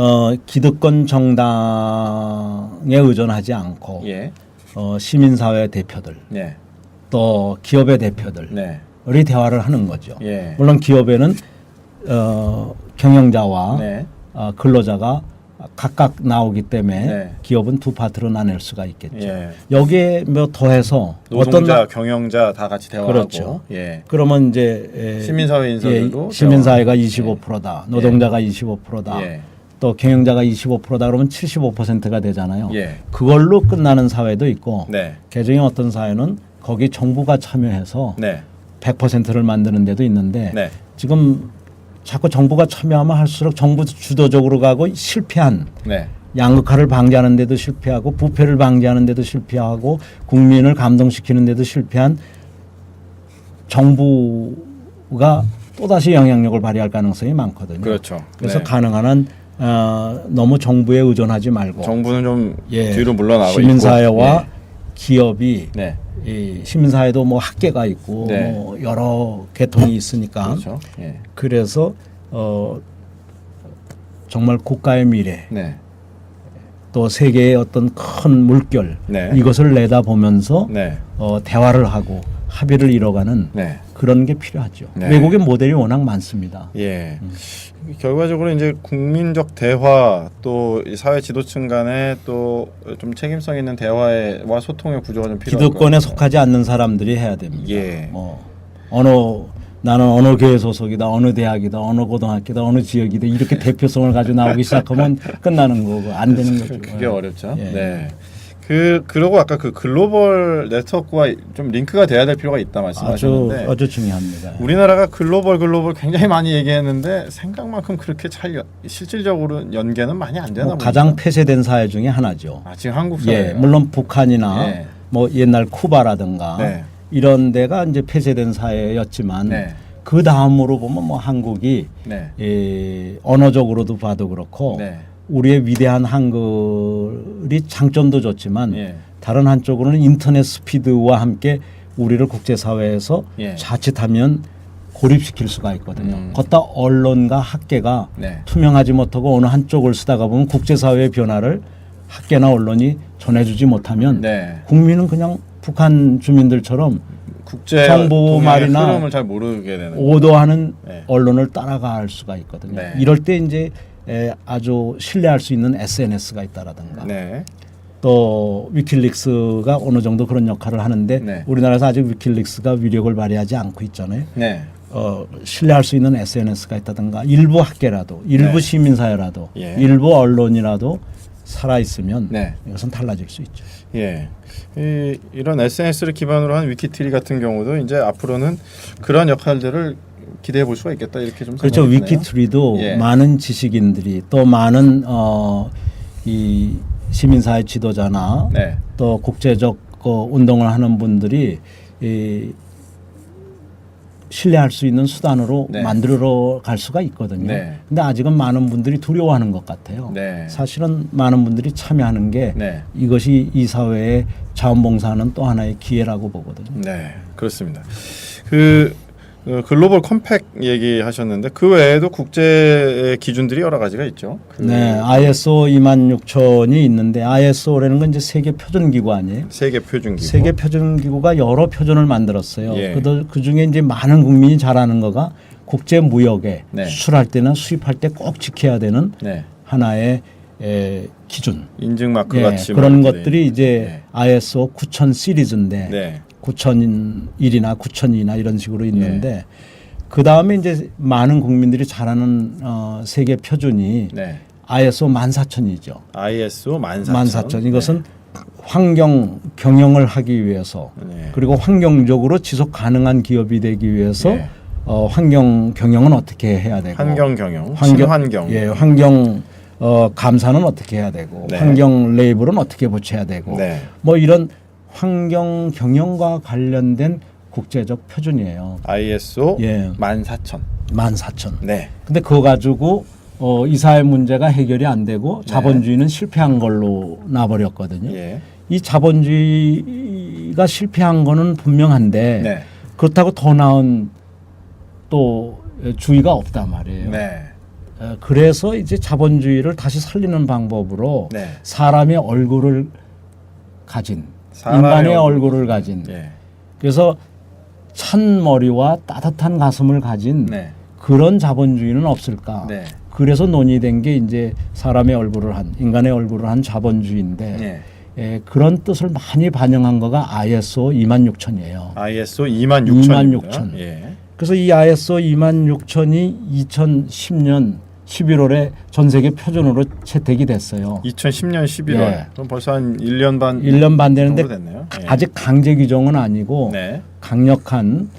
기득권 정당에 의존하지 않고 예. 시민사회 대표들 네. 또 기업의 대표들이 네. 대화를 하는 거죠. 예. 물론 기업에는 경영자와 네. 근로자가 각각 나오기 때문에 네. 기업은 두 파트로 나눌 수가 있겠죠. 예. 여기에 뭐 더해서 노동자, 경영자 다 같이 대화하고 그렇죠. 예. 그러면 이제 시민사회 인사들도 시민사회가 대화. 25%다. 노동자가 25%다. 예. 또 경영자가 25%다 그러면 75%가 되잖아요. 예. 그걸로 끝나는 사회도 있고 네. 개정의 어떤 사회는 거기 정부가 참여해서 네. 100%를 만드는 데도 있는데 네. 지금 자꾸 정부가 참여하면 할수록 정부 주도적으로 가고 실패한 네. 양극화를 방지하는 데도 실패하고 부패를 방지하는 데도 실패하고 국민을 감동시키는 데도 실패한 정부가 또다시 영향력을 발휘할 가능성이 많거든요. 그렇죠. 그래서 네. 가능한 한 너무 정부에 의존하지 말고 정부는 좀 예, 뒤로 물러나고 시민사회와 있고. 기업이 네. 이 시민사회도 뭐 학계가 있고 네. 뭐 여러 계통이 있으니까 그렇죠. 예. 그래서 정말 국가의 미래 네. 또 세계의 어떤 큰 물결 네. 이것을 내다보면서 네. 대화를 하고 합의를 이뤄가는 네. 그런 게 필요하죠. 네. 외국의 모델이 워낙 많습니다. 예. 결과적으로 이제 국민적 대화 또 이 사회 지도층 간의 또 좀 책임성 있는 대화와 소통의 구조가 좀 필요할 것 기득권에 같아요. 속하지 않는 사람들이 해야 됩니다. 예. 뭐 나는 어느 교회 소속이다, 어느 대학이다, 어느 고등학교다, 어느 지역이다 이렇게 대표성을 가지고 나오기 시작하면 끝나는 거고 안 되는 거죠. 그게 어렵죠. 예. 네. 그러고 아까 그 글로벌 네트워크와 좀 링크가 돼야 될 필요가 있다 말씀하셨는데 아주 중요합니다. 우리나라가 글로벌 굉장히 많이 얘기했는데 생각만큼 그렇게 실질적으로 연계는 많이 안 되나 봅니다. 가장 폐쇄된 사회 중에 하나죠. 지금 한국 사회. 예, 물론 북한이나 예. 뭐 옛날 쿠바라든가 네. 이런 데가 이제 폐쇄된 사회였지만 네. 그 다음으로 보면 뭐 한국이 네. 언어적으로도 봐도 그렇고 네. 우리의 위대한 한글이 장점도 좋지만 예. 다른 한쪽으로는 인터넷 스피드와 함께 우리를 국제사회에서 예. 자칫하면 고립시킬 수가 있거든요. 음. 걷다 언론과 학계가 네. 투명하지 못하고 어느 한쪽을 쓰다가 보면 국제사회의 변화를 학계나 언론이 전해주지 못하면 네. 국민은 그냥 북한 주민들처럼 국제 정보 동맹의 말이나 흐름을 잘 모르게 되는. 오도하는 네. 언론을 따라갈 수가 있거든요. 네. 이럴 때 이제 아주 신뢰할 수 있는 SNS가 있다라든가 네. 또 위킬릭스가 어느 정도 그런 역할을 하는데 네. 우리나라에서 아직 위킬릭스가 위력을 발휘하지 않고 있잖아요. 네. 신뢰할 수 있는 SNS가 있다든가 일부 학계라도 일부 네. 시민사회라도 예. 일부 언론이라도 살아있으면 네. 이것은 달라질 수 있죠. 예. 이런 SNS를 기반으로 한 위키트리 같은 경우도 이제 앞으로는 그런 역할들을 기대해 볼 수가 있겠다 이렇게 좀 그렇죠. 생각이 드네요. 위키트리도 예. 많은 지식인들이 또 많은 이 시민사회 지도자나 네. 또 국제적 운동을 하는 분들이 신뢰할 수 있는 수단으로 네. 만들어 갈 수가 있거든요. 네. 근데 아직은 많은 분들이 두려워하는 것 같아요. 네. 사실은 많은 분들이 참여하는 게 네. 이것이 이 사회에 자원봉사하는 또 하나의 기회라고 보거든요. 네, 그렇습니다. 글로벌 컴팩 얘기하셨는데 그 외에도 국제 기준들이 여러 가지가 있죠. 네, ISO 26000이 있는데 ISO라는 건 이제 세계 표준 기구 아니에요? 세계 표준 기구. 세계 표준 기구가 여러 표준을 만들었어요. 예. 그 중에 이제 많은 국민이 잘 아는 거가 국제 무역에 네. 수출할 때나 수입할 때 꼭 지켜야 되는 네. 하나의 기준. 인증 마크 예, 같이 그런 뭐 것들이 이제 네. ISO 9000 시리즈인데 네. 9001이나 9002나 이런 식으로 있는데 그 다음에 이제 많은 국민들이 잘 아는 세계 표준이 네. ISO 14000이죠. ISO 14000. 14000 이것은 환경 경영을 하기 위해서 네. 그리고 환경적으로 지속 가능한 기업이 되기 위해서 네. 환경 경영은 어떻게 해야 되고 환경 경영, 친환경. 예, 환경 감사는 어떻게 해야 되고 네. 환경 레이블은 어떻게 붙여야 되고 네. 뭐 이런 환경 경영과 관련된 국제적 표준이에요. ISO 예. 14000. 14,000. 네. 근데 그거 가지고 이사회 문제가 해결이 안 되고 자본주의는 실패한 걸로 나버렸거든요. 예. 이 자본주의가 실패한 거는 분명한데 네. 그렇다고 더 나은 또 주의가 없단 말이에요. 네. 그래서 이제 자본주의를 다시 살리는 방법으로 네. 사람의 얼굴을 가진 사람의 인간의 얼굴을 가진 예. 그래서 찬 머리와 따뜻한 가슴을 가진 네. 그런 자본주의는 없을까? 네. 그래서 논의된 게 이제 사람의 얼굴을 한 인간의 얼굴을 한 자본주의인데 네. 그런 뜻을 많이 반영한 거가 ISO 26000이에요. ISO 26000입니다. 26000. 예. 그래서 이 ISO 26000이 2010년 11월에 전 세계 표준으로 채택이 됐어요. 2010년 11월. 예. 그럼 벌써 한 1년 반 1년 반 되는데 정도 됐네요. 예. 아직 강제 규정은 아니고 네. 강력한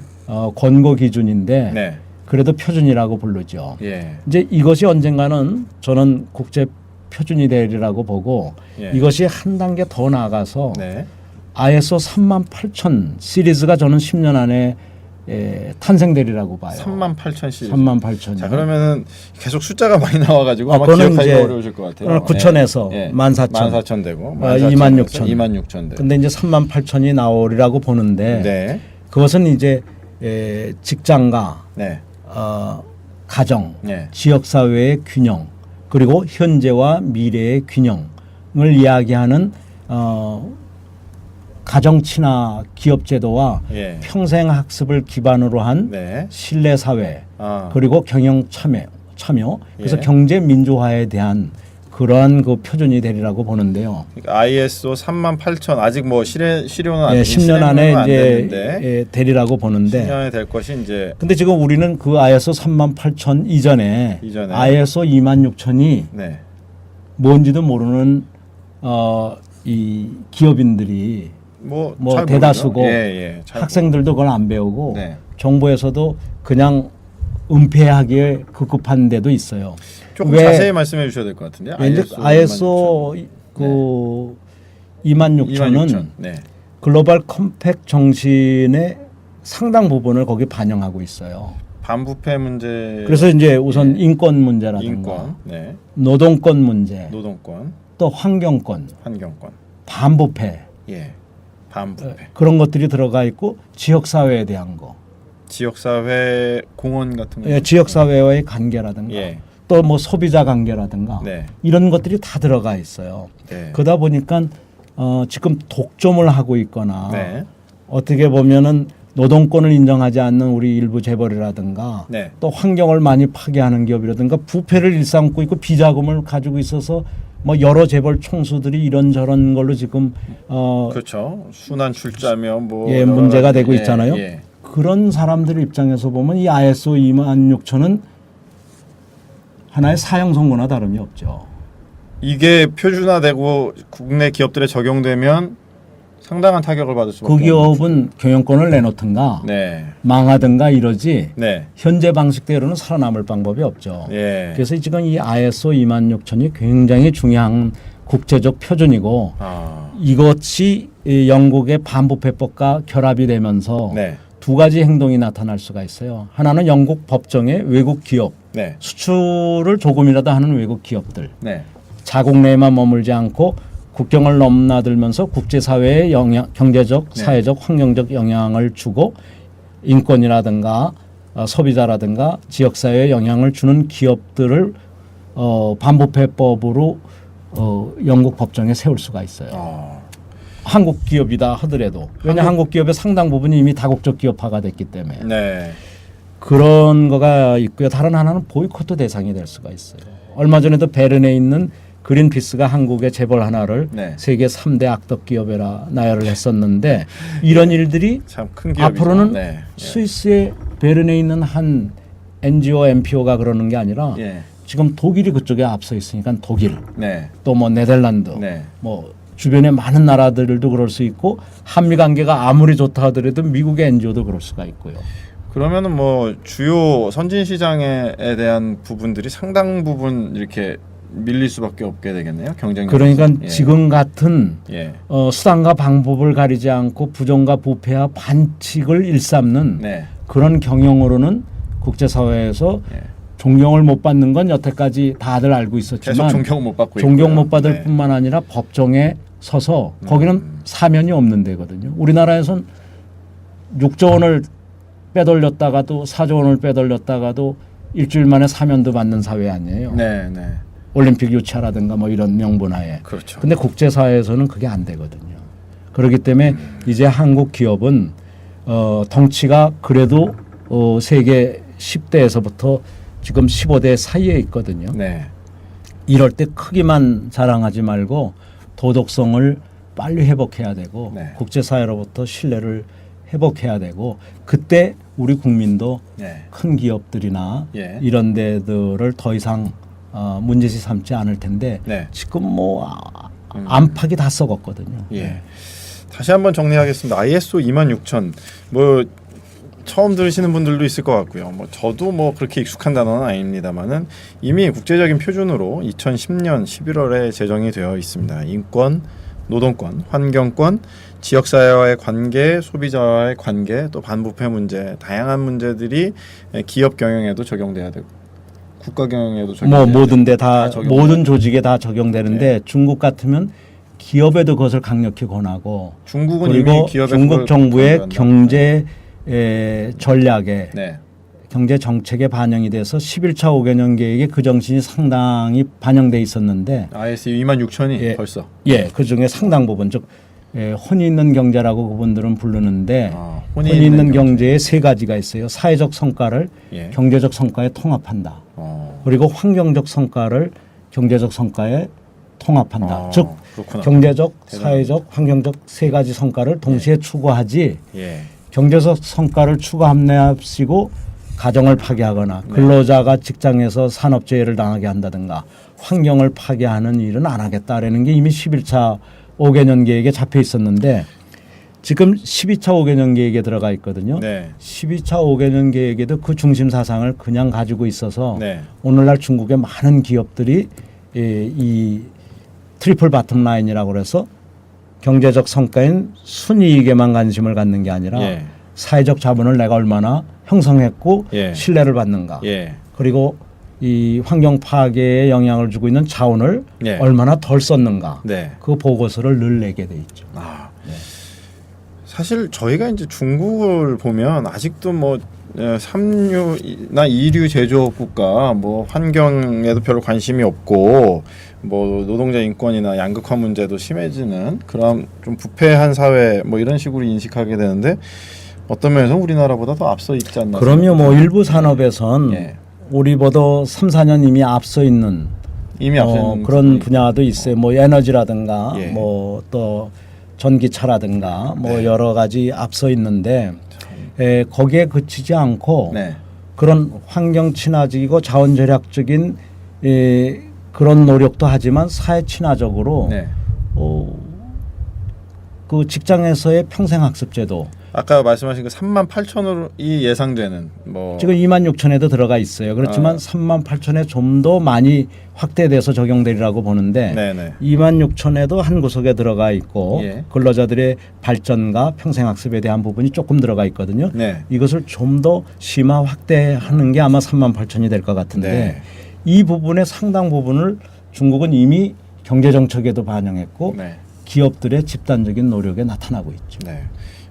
권고 기준인데 네. 그래도 표준이라고 부르죠. 예. 이제 이것이 언젠가는 저는 국제 표준이 되리라고 보고 예. 이것이 한 단계 더 나아가서 네. ISO 38000 시리즈가 저는 10년 안에 탄생되리라고 봐요. 38000 시리즈. 38000. 자, 그러면은 계속 숫자가 많이 나와 가지고 아마 그거는 기억하기 이제 어려우실 것 같아요. 9,000에서 예. 14,000. 14,000 되고 26,000. 26,000 되고. 근데 이제 38000이 나오리라고 보는데 네. 그것은 이제 직장과 네. 가정, 네. 지역사회의 균형 그리고 현재와 미래의 균형을 이야기하는 가정 친화 기업 제도와 예. 평생 학습을 기반으로 한 네. 신뢰 사회 아. 그리고 경영 참여 그래서 예. 경제 민주화에 대한 그러한 그 표준이 되리라고 보는데요. 그러니까 ISO 38000 아직 뭐 실효는 안 10년 안에 안 이제 됐는데 되리라고 보는데 10년에 될 것이 이제 근데 지금 우리는 그 ISO 38000 이전에 이전에. ISO 26000이 네. 뭔지도 모르는 이 기업인들이 뭐 뭐 잘 대다수고 모르죠. 예, 잘 학생들도 그걸 안 배우고 모르죠. 네. 정부에서도 그냥 은폐하기에 급급한 데도 있어요. 조금 왜- 자세히 말씀해 주셔야 될 것 같은데요. ISO 그 26000은 네. 글로벌 컴팩 정신의 상당 부분을 거기 반영하고 있어요. 반부패 문제. 그래서 이제 우선 인권 문제라든가 인권, 네. 노동권 문제, 노동권, 또 환경권, 환경권, 반부패 예, 반부패, 그런 것들이 들어가 있고 지역 사회에 대한 거, 지역사회 공헌 같은 거. 지역 사회와의 관계라든가, 예, 또 뭐 소비자 관계라든가 네, 이런 것들이 다 들어가 있어요. 네, 그러다 보니까 지금 독점을 하고 있거나 네, 어떻게 보면은 노동권을 인정하지 않는 우리 일부 재벌이라든가 네, 또 환경을 많이 파괴하는 기업이라든가 부패를 일삼고 있고 비자금을 가지고 있어서 뭐 여러 재벌 총수들이 이런저런 걸로 지금 그렇죠. 순환 출자며 뭐 예, 여러 문제가 가지- 되고 예, 있잖아요. 예. 그런 사람들 입장에서 보면 이 ISO 26000은 하나의 사형 선고나 다름이 없죠. 이게 표준화되고 국내 기업들에 적용되면 상당한 타격을 받을 수밖에 그 없는 기업은 경영권을 내놓든가 거죠. 네, 망하든가 이러지 네, 현재 방식대로는 살아남을 방법이 없죠. 예. 그래서 지금 이 ISO 26000이 굉장히 중요한 국제적 표준이고 아, 이것이 이 영국의 반부패법과 결합이 되면서 네, 두 가지 행동이 나타날 수가 있어요. 하나는 영국 법정에 외국 기업, 네, 수출을 조금이라도 하는 외국 기업들, 네, 자국 내에만 머물지 않고 국경을 넘나들면서 국제사회에 경제적, 네. 사회적, 환경적 영향을 주고 인권이라든가 소비자라든가 지역사회에 영향을 주는 기업들을 반부패법으로 영국 법정에 세울 수가 있어요. 아, 한국 기업이다 하더라도 왜냐 한국 기업의 상당 부분이 이미 다국적 기업화가 됐기 때문에 네, 그런 거가 있고요. 다른 하나는 보이콧 대상이 될 수가 있어요. 얼마 전에도 베른에 있는 그린피스가 한국의 재벌 하나를 네. 세계 3대 악덕 기업이라 나열을 했었는데 이런 일들이 참 큰 기업이죠. 앞으로는 네, 스위스의 베른에 있는 한 NGO, NPO가 그러는 게 아니라 예, 지금 독일이 그쪽에 앞서 있으니까 독일, 네, 또 뭐 네덜란드, 네, 뭐 주변의 많은 나라들도 그럴 수 있고 한미 관계가 아무리 좋다 하더라도 미국의 NGO도 그럴 수가 있고요. 그러면은 뭐 주요 선진 시장에 대한 부분들이 상당 부분 이렇게 밀릴 수밖에 없게 되겠네요. 경쟁력. 그러니까 예. 지금 같은 예. 수단과 방법을 가리지 않고 부정과 부패와 반칙을 일삼는 네. 그런 경영으로는 국제사회에서 예. 존경을 못 받는 건 여태까지 다들 알고 계속 있었지만 존경 못 받고 존경 있고요. 못 받을 네. 뿐만 아니라 법정에 서서 거기는 사면이 없는 데거든요. 우리나라에선 6조 원을 빼돌렸다가도 4조 원을 빼돌렸다가도 일주일 만에 사면도 받는 사회 아니에요. 네, 네. 올림픽 유치하라든가 뭐 이런 명분하에. 그렇죠. 근데 국제사회에서는 그게 안 되거든요. 그렇기 때문에 이제 한국 기업은 덩치가 그래도 세계 10대에서부터 지금 15대 사이에 있거든요. 네. 이럴 때 크기만 자랑하지 말고 도덕성을 빨리 회복해야 되고 네. 국제사회로부터 신뢰를 회복해야 되고 그때 우리 국민도 네. 큰 기업들이나 예. 이런 데들을 더 이상 문제시 삼지 않을 텐데 네. 지금 뭐 안팎이 다 썩었거든요. 예. 다시 한번 정리하겠습니다. ISO 26000 뭐 처음 들으시는 분들도 있을 것 같고요. 뭐 저도 뭐 그렇게 익숙한 단어는 아닙니다만은 이미 국제적인 표준으로 2010년 11월에 제정이 되어 있습니다. 인권, 노동권, 환경권, 지역사회와의 관계, 소비자와의 관계, 또 반부패 문제, 다양한 문제들이 기업 경영에도 적용돼야 되고 국가 경영에도 적용돼야 뭐 되고 모든 데 다 다 적용돼야 모든 조직에 다 적용되는데 중국 같으면 기업에도 그것을 강력히 권하고 중국은 이미 그리고 기업에 중국 정부의 강조한다. 경제 전략에 네. 경제 정책에 반영이 돼서 11차 5개년 계획에 그 정신이 상당히 반영돼 있었는데 ISO 26000이 예. 벌써 그 중에 상당 부분 즉 혼이 있는 경제라고 그분들은 부르는데 혼이 혼이 있는 경제에 세 가지가 있어요. 사회적 성과를 예. 경제적 성과에 통합한다. 그리고 환경적 성과를 경제적 성과에 통합한다. 즉 그렇구나. 경제적, 대단하네. 사회적, 환경적 세 가지 성과를 동시에 추구하지 예. 경제적 성과를 추구함내합시고 가정을 파괴하거나 근로자가 직장에서 산업재해를 당하게 한다든가 환경을 파괴하는 일은 안 하겠다라는 게 이미 11차 5개년 계획에 잡혀 있었는데 지금 12차 5개년 계획에 들어가 있거든요. 네. 12차 5개년 계획에도 그 중심 사상을 그냥 가지고 있어서 네. 오늘날 중국의 많은 기업들이 이 트리플 바텀 라인이라고 그래서 경제적 성과인 순이익에만 관심을 갖는 게 아니라 예. 사회적 자본을 내가 얼마나 형성했고 예. 신뢰를 받는가. 예. 그리고 이 환경 파괴에 영향을 주고 있는 자원을 예. 얼마나 덜 썼는가. 네. 그 보고서를 늘 내게 돼 있죠. 사실 저희가 이제 중국을 보면 아직도 뭐 3류나 2류 제조업 국가 뭐 환경에도 별로 관심이 없고 뭐 노동자 인권이나 양극화 문제도 심해지는 그런 좀 부패한 사회 뭐 이런 식으로 인식하게 되는데 어떤 면에서 우리나라보다 더 앞서 있지 않나. 그럼요. 뭐 일부 산업에선 예. 우리보다 3, 4년 이미 앞서 있는 이미 앞서 있는 그런 부분이 분야도 있어요. 뭐 에너지라든가 예. 뭐 또 전기차라든가 뭐 네. 여러 가지 앞서 있는데 거기에 그치지 않고 네. 그런 환경 친화적이고 자원 절약적인 그런 노력도 하지만 사회 친화적으로 네. 그 직장에서의 평생 학습 제도 아까 말씀하신 그 38,000원이 예상되는 뭐 지금 26,000에도 들어가 있어요. 그렇지만 38,000에 좀 더 많이 확대돼서 적용되리라고 보는데 네네. 26,000에도 한 구석에 들어가 있고 예. 근로자들의 발전과 평생 학습에 대한 부분이 조금 들어가 있거든요. 네. 이것을 좀 더 심화 확대하는 게 아마 38,000이 될 것 같은데 네. 이 부분의 상당 부분을 중국은 이미 경제 정책에도 반영했고 네. 기업들의 집단적인 노력에 나타나고 있죠. 네.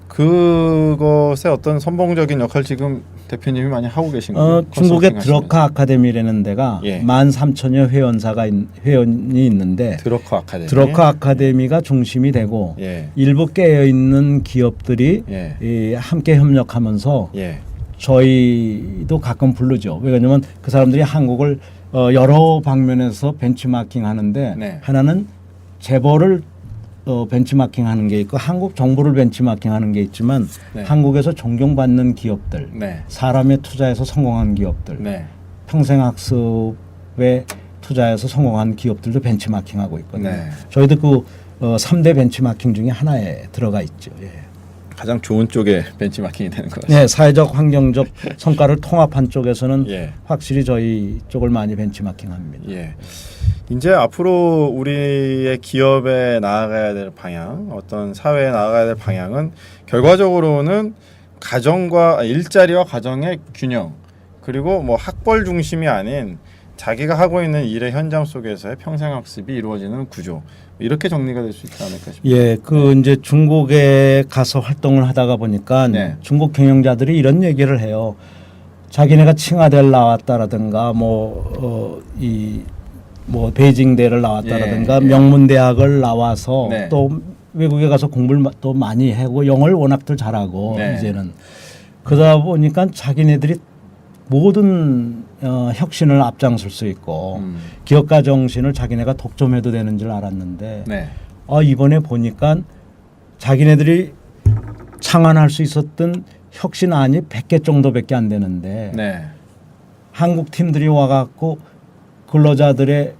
그것의 어떤 선봉적인 역할 지금 대표님이 많이 하고 계신 거예요. 중국의 드러카 아카데미라는 데가 예. 13,000여 회원이 있는데 드러카 아카데미. 드러카 아카데미가 중심이 되고 예. 일부 깨어 있는 기업들이 예. 함께 협력하면서 예. 저희도 가끔 부르죠. 왜냐하면 그 사람들이 한국을 여러 방면에서 벤치마킹 하는데 네. 하나는 재벌을 벤치마킹 하는 게 있고 한국 정부를 벤치마킹 하는 게 있지만 네. 한국에서 존경받는 기업들 네. 사람에 투자해서 성공한 기업들 네. 평생학습에 투자해서 성공한 기업들도 벤치마킹하고 있거든요. 네. 저희도 그 3대 벤치마킹 중에 하나에 들어가 있죠. 예. 가장 좋은 쪽에 벤치마킹이 되는 것 같습니다. 네, 사회적 환경적 성과를 통합한 쪽에서는 예. 확실히 저희 쪽을 많이 벤치마킹합니다. 예. 이제 앞으로 우리의 기업에 나아가야 될 방향, 어떤 사회에 나아가야 될 방향은 결과적으로는 일자리와 가정의 균형, 그리고 뭐 학벌 중심이 아닌 자기가 하고 있는 일의 현장 속에서의 평생 학습이 이루어지는 구조, 이렇게 정리가 될 수 있지 않을까 싶습니다. 예, 이제 중국에 가서 활동을 하다가 보니까 네. 중국 경영자들이 이런 얘기를 해요. 자기네가 칭화대를 나왔다라든가 베이징대를 나왔다라든가 예, 예. 명문대학을 나와서 네. 또 외국에 가서 공부를 또 많이 하고 영어를 워낙들 잘하고 네. 이제는 그러다 보니까 자기네들이 모든 혁신을 앞장설 수 있고 기업가 정신을 자기네가 독점해도 되는 줄 알았는데 네. 이번에 보니까 자기네들이 창안할 수 있었던 혁신안이 100개 정도밖에 안 되는데 네. 한국 팀들이 와갖고 근로자들의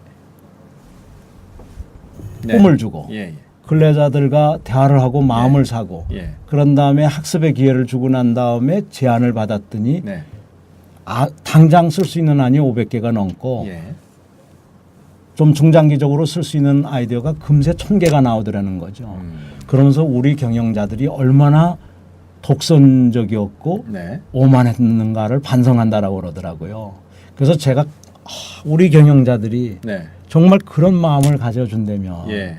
네. 꿈을 주고 예, 예. 근로자들과 대화를 하고 마음을 사고 예. 그런 다음에 학습의 기회를 주고 난 다음에 제안을 받았더니 네. 당장 쓸 수 있는 안이 500개가 넘고 예. 좀 중장기적으로 쓸 수 있는 아이디어가 금세 1000개가 나오더라는 거죠. 그러면서 우리 경영자들이 얼마나 독선적이었고 네. 오만했는가를 반성한다라고 그러더라고요. 그래서 제가 우리 경영자들이 네. 정말 그런 마음을 가져준다면 예.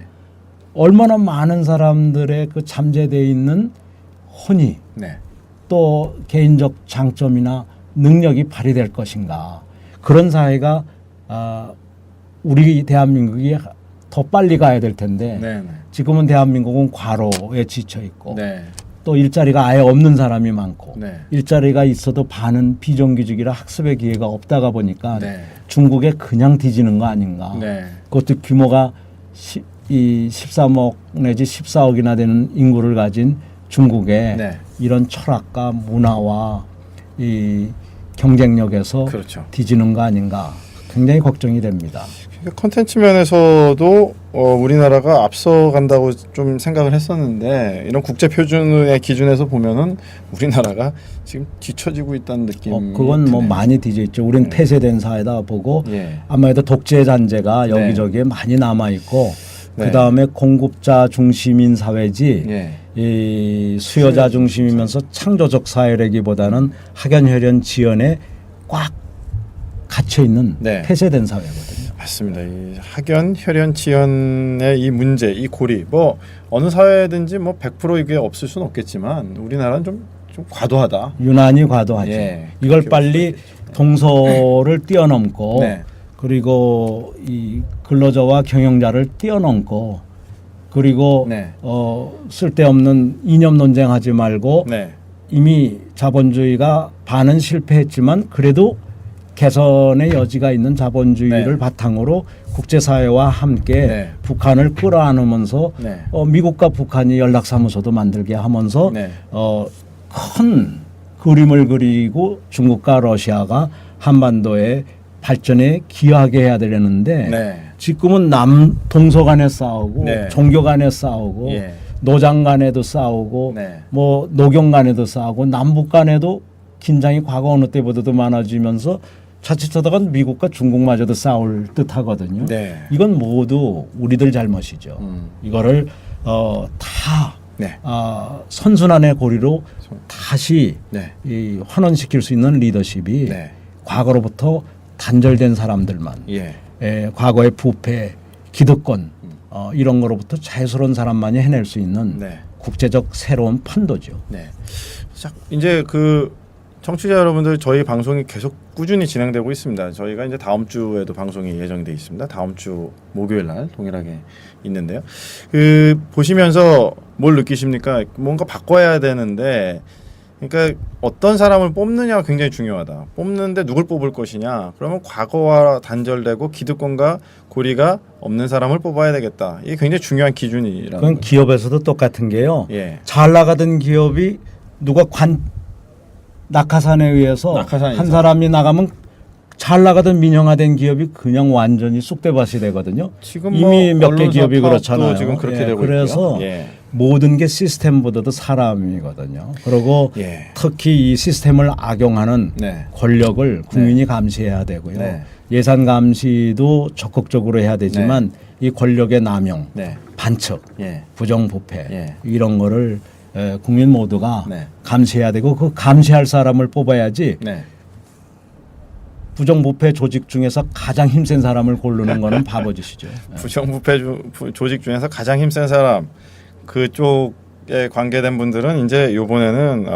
얼마나 많은 사람들의 그 잠재되어 있는 혼이 네. 또 개인적 장점이나 능력이 발휘될 것인가. 그런 사회가 우리 대한민국이 더 빨리 가야 될 텐데 네. 네. 지금은 대한민국은 과로에 지쳐 있고 네. 또 일자리가 아예 없는 사람이 많고 네. 일자리가 있어도 반은 비정규직이라 학습의 기회가 없다가 보니까 네. 중국에 그냥 뒤지는 거 아닌가. 네. 그것도 규모가 13억 내지 14억이나 되는 인구를 가진 중국에 네. 이런 철학과 문화와 이 경쟁력에서 그렇죠. 뒤지는 거 아닌가 굉장히 걱정이 됩니다. 컨텐츠 면에서도 우리나라가 앞서간다고 좀 생각을 했었는데 이런 국제 표준의 기준에서 보면은 우리나라가 지금 뒤처지고 있다는 느낌. 그건 뭐 많이 뒤져 있죠. 우린 폐쇄된 사회다 보고 예. 아무래도 독재 잔재가 여기저기에 많이 남아 있고 네. 그 다음에 공급자 중심인 사회지. 예. 이 수요자 중심이면서 창조적 사회라기보다는 학연혈연 지연에 꽉 갇혀 있는 네. 폐쇄된 사회거든요. 맞습니다. 이 학연, 혈연, 지연의 이 문제, 이 고리, 뭐 어느 사회든지 뭐 100% 이게 없을 수는 없겠지만 우리나라는 좀 과도하다. 유난히 과도하죠. 예, 이걸 그렇게 빨리 동서를 뛰어넘고 네. 그리고 이 근로자와 경영자를 뛰어넘고 그리고 네. 쓸데없는 이념 논쟁하지 말고 네. 이미 자본주의가 반은 실패했지만 그래도 개선의 여지가 있는 자본주의를 네. 바탕으로 국제사회와 함께 네. 북한을 끌어안으면서 네. 미국과 북한이 연락사무소도 만들게 하면서 네. 큰 그림을 그리고 중국과 러시아가 한반도의 발전에 기여하게 해야 되려는데 네. 지금은 동서 간에 싸우고 네. 종교 간에 싸우고 예. 노장 간에도 싸우고 네. 뭐 노경 간에도 싸우고 남북 간에도 긴장이 과거 어느 때보다도 많아지면서 자칫하다가 미국과 중국마저도 싸울 듯하거든요. 네. 이건 모두 우리들 잘못이죠. 이거를 다 네. 선순환의 고리로 다시 네. 환원시킬 수 있는 리더십이 네. 과거로부터 단절된 사람들만 예. 과거의 부패, 기득권 이런 거로부터 자유스러운 사람만이 해낼 수 있는 네. 국제적 새로운 판도죠. 네. 자, 이제 그 청취자 여러분들 저희 방송이 계속 꾸준히 진행되고 있습니다. 저희가 이제 다음 주에도 방송이 예정돼 있습니다. 다음 주 목요일 날 동일하게 있는데요. 그 보시면서 뭘 느끼십니까? 뭔가 바꿔야 되는데 그러니까 어떤 사람을 뽑느냐가 굉장히 중요하다. 뽑는데 누굴 뽑을 것이냐? 그러면 과거와 단절되고 기득권과 고리가 없는 사람을 뽑아야 되겠다. 이게 굉장히 중요한 기준이라는 그건 거죠. 기업에서도 똑같은 게요. 예. 잘 나가던 기업이 누가 낙하산에 의해서 낙하산이 한 있어. 사람이 나가면 잘 나가던 민영화된 기업이 그냥 완전히 쑥대밭이 되거든요. 지금 이미 뭐 몇 개 언론사 기업이 파업도 그렇잖아요. 지금 그렇게 예, 되고 그래서 있고요. 예. 모든 게 시스템보다도 사람이거든요. 그리고 예. 특히 이 시스템을 악용하는 네. 권력을 국민이 감시해야 되고요. 네. 예산 감시도 적극적으로 해야 되지만 이 권력의 남용, 네. 반칙, 예. 부정부패 예. 이런 거를 국민 모두가 네. 감시해야 되고 그 감시할 사람을 뽑아야지 네. 부정부패 조직 중에서 가장 힘센 사람을 고르는 거는 바보짓이죠. 부정부패 조직 중에서 가장 힘센 사람 그쪽에 관계된 분들은 이제 이번에는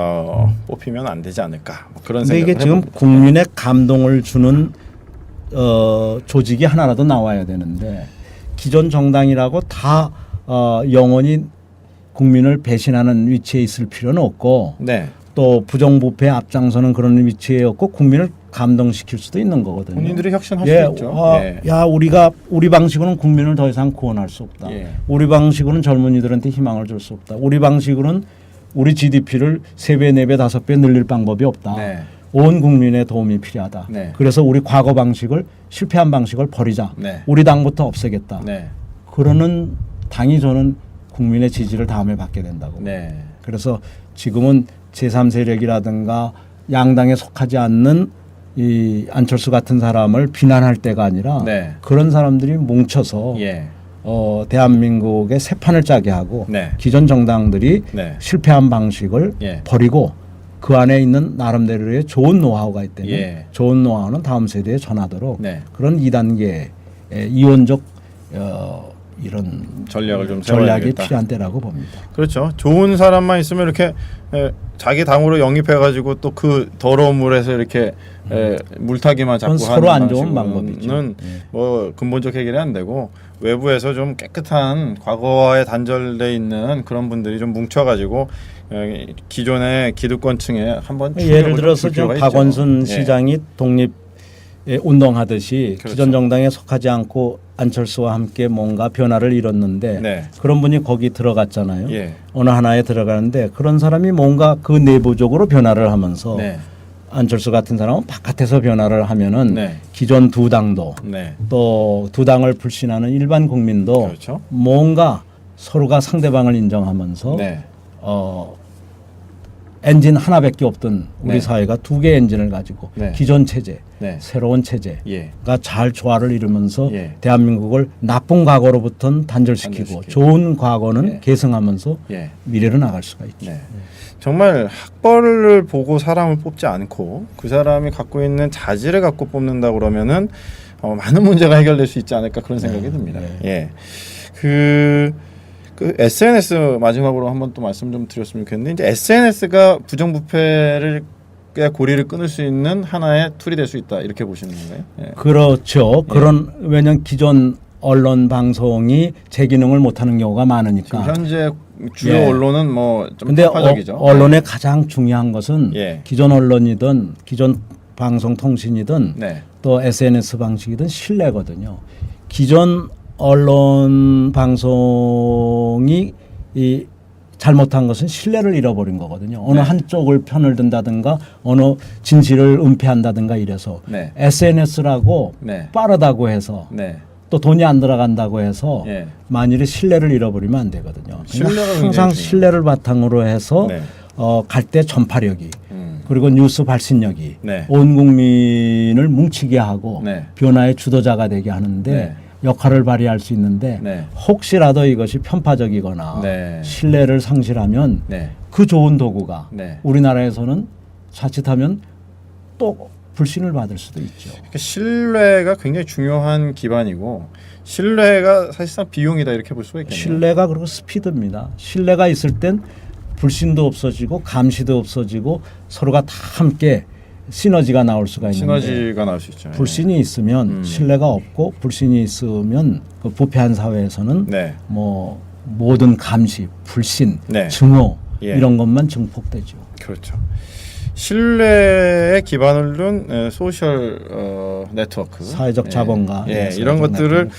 뽑히면 안 되지 않을까 뭐 그런 근데 생각을 이게 지금 해봅니다. 국민의 감동을 주는 조직이 하나라도 나와야 되는데 기존 정당이라고 다 영원히 국민을 배신하는 위치에 있을 필요는 없고 네. 또 부정부패 앞장서는 그런 위치에 없고 국민을 감동시킬 수도 있는 거거든요. 본인들이 혁신할 예, 수 있죠. 예. 야 우리 방식으로는 국민을 더 이상 구원할 수 없다. 예. 우리 방식으로는 젊은이들한테 희망을 줄 수 없다. 우리 방식으로는 우리 GDP를 3배, 4배, 5배 늘릴 방법이 없다. 네. 온 국민의 도움이 필요하다. 네. 그래서 우리 과거 방식을 실패한 방식을 버리자. 네. 우리 당부터 없애겠다. 네. 그러는 당이 저는 국민의 지지를 다음에 받게 된다고. 네. 그래서 지금은 제3세력이라든가 양당에 속하지 않는 이 안철수 같은 사람을 비난할 때가 아니라 네. 그런 사람들이 뭉쳐서 예. 대한민국의 새 판을 짜게 하고 네. 기존 정당들이 네. 실패한 방식을 예. 버리고 그 안에 있는 나름대로의 좋은 노하우가 있다면 예. 좋은 노하우는 다음 세대에 전하도록 네. 그런 2단계 이원적 이런 전략을 좀 전략이 세워야겠다. 필요한 때라고 봅니다. 그렇죠. 좋은 사람만 있으면 이렇게 자기 당으로 영입해가지고 또 그 더러운 물에서 이렇게 물타기만 자꾸 그건 서로 하는 안 좋은 방식으로는 방법이죠. 뭐 근본적 해결이 안 되고 외부에서 좀 깨끗한 과거와에 단절돼 있는 그런 분들이 좀 뭉쳐가지고 기존의 기득권층에 한번 예를 들어서 지금 박원순 예. 시장이 독립 운동하듯이 그렇죠. 기존 정당에 속하지 않고 안철수와 함께 뭔가 변화를 이뤘는데 네. 그런 분이 거기 들어갔잖아요. 예. 어느 하나에 들어가는데 그런 사람이 뭔가 그 내부적으로 변화를 하면서 네. 안철수 같은 사람은 바깥에서 변화를 하면은 네. 기존 두 당도 네. 또 두 당을 불신하는 일반 국민도 그렇죠. 뭔가 서로가 상대방을 인정하면서 네. 엔진 하나밖에 없던 우리 네. 사회가 2개 엔진을 가지고 네. 기존 체제, 네. 새로운 체제가 예. 잘 조화를 이루면서 예. 대한민국을 나쁜 과거로부터는 단절시키고 좋은 과거는 예. 계승하면서 예. 미래로 나갈 수가 있죠. 네. 정말 학벌을 보고 사람을 뽑지 않고 그 사람이 갖고 있는 자질을 갖고 뽑는다 그러면은 많은 문제가 해결될 수 있지 않을까 그런 생각이 듭니다. 예. 그 SNS 마지막으로 한번 또 말씀 좀 드렸으면 좋겠는데 이제 SNS가 부정부패를 고리를 끊을 수 있는 하나의 툴이 될 수 있다 이렇게 보시는 건가요? 예. 그렇죠. 그런 왜냐하면 기존 언론 방송이 제 기능을 못하는 경우가 많으니까. 지금 현재 주요 예. 언론은 뭐좀 근데 편파적이죠. 언론의 가장 중요한 것은 예. 기존 언론이든 기존 방송 통신이든 네. 또 SNS 방식이든 신뢰거든요. 기존 언론 방송이 이 잘못한 것은 신뢰를 잃어버린 거거든요. 어느 네. 한쪽을 편을 든다든가 어느 진실을 은폐한다든가 이래서 네. SNS라고 네. 빠르다고 해서 네. 또 돈이 안 들어간다고 해서 예. 만일에 신뢰를 잃어버리면 안 되거든요. 신뢰가 그러니까 굉장히 항상 중요해요. 신뢰를 바탕으로 해서 네. 갈 때 전파력이 그리고 뉴스 발신력이 네. 온 국민을 뭉치게 하고 네. 변화의 주도자가 되게 하는데 네. 역할을 발휘할 수 있는데 네. 혹시라도 이것이 편파적이거나 네. 신뢰를 상실하면 네. 그 좋은 도구가 네. 우리나라에서는 자칫하면 또 불신을 받을 수도 있죠. 그러니까 신뢰가 굉장히 중요한 기반이고 신뢰가 사실상 비용이다 이렇게 볼 수가 있겠네요. 신뢰가 그리고 스피드입니다. 신뢰가 있을 땐 불신도 없어지고 감시도 없어지고 서로가 다 함께 시너지가 나올 수가 있는데 시너지가 나올 수 있죠. 불신이 있으면 신뢰가 없고 불신이 있으면 그 부패한 사회에서는 네. 뭐 모든 감시, 불신, 네. 증오 예. 이런 것만 증폭되죠. 그렇죠. 신뢰에 기반을 둔 소셜 네트워크, 사회적 자본과 이런 것들을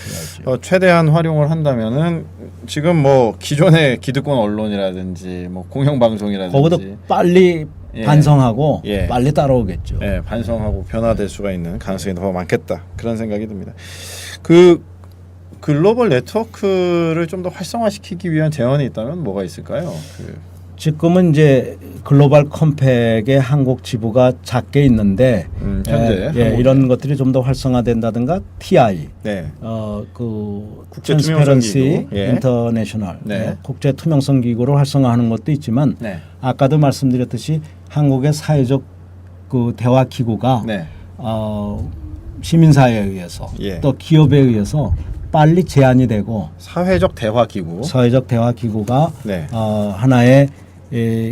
최대한 활용을 한다면은 지금 뭐 기존의 기득권 언론이라든지 뭐 공영방송이라든지 거기도 빨리 예. 반성하고 예. 빨리 따라오겠죠. 예, 반성하고 변화될 수가 있는 가능성이 더 많겠다 그런 생각이 듭니다. 그 글로벌 네트워크를 좀 더 활성화시키기 위한 제언이 있다면 뭐가 있을까요? 지금은 이제 글로벌 컴팩의 한국 지부가 작게 있는데 현재 이런 것들이 좀 더 활성화된다든가 TI, 네. 그 국제 트랜스페런시 투명성 기구. 예. 인터내셔널 네. 국제 투명성 기구를 활성화하는 것도 있지만 네. 아까도 말씀드렸듯이 한국의 사회적 그 대화 기구가 네. 시민사회에 의해서 예. 또 기업에 의해서 빨리 제한이 되고 사회적 대화 기구. 사회적 대화 기구가 네. 하나의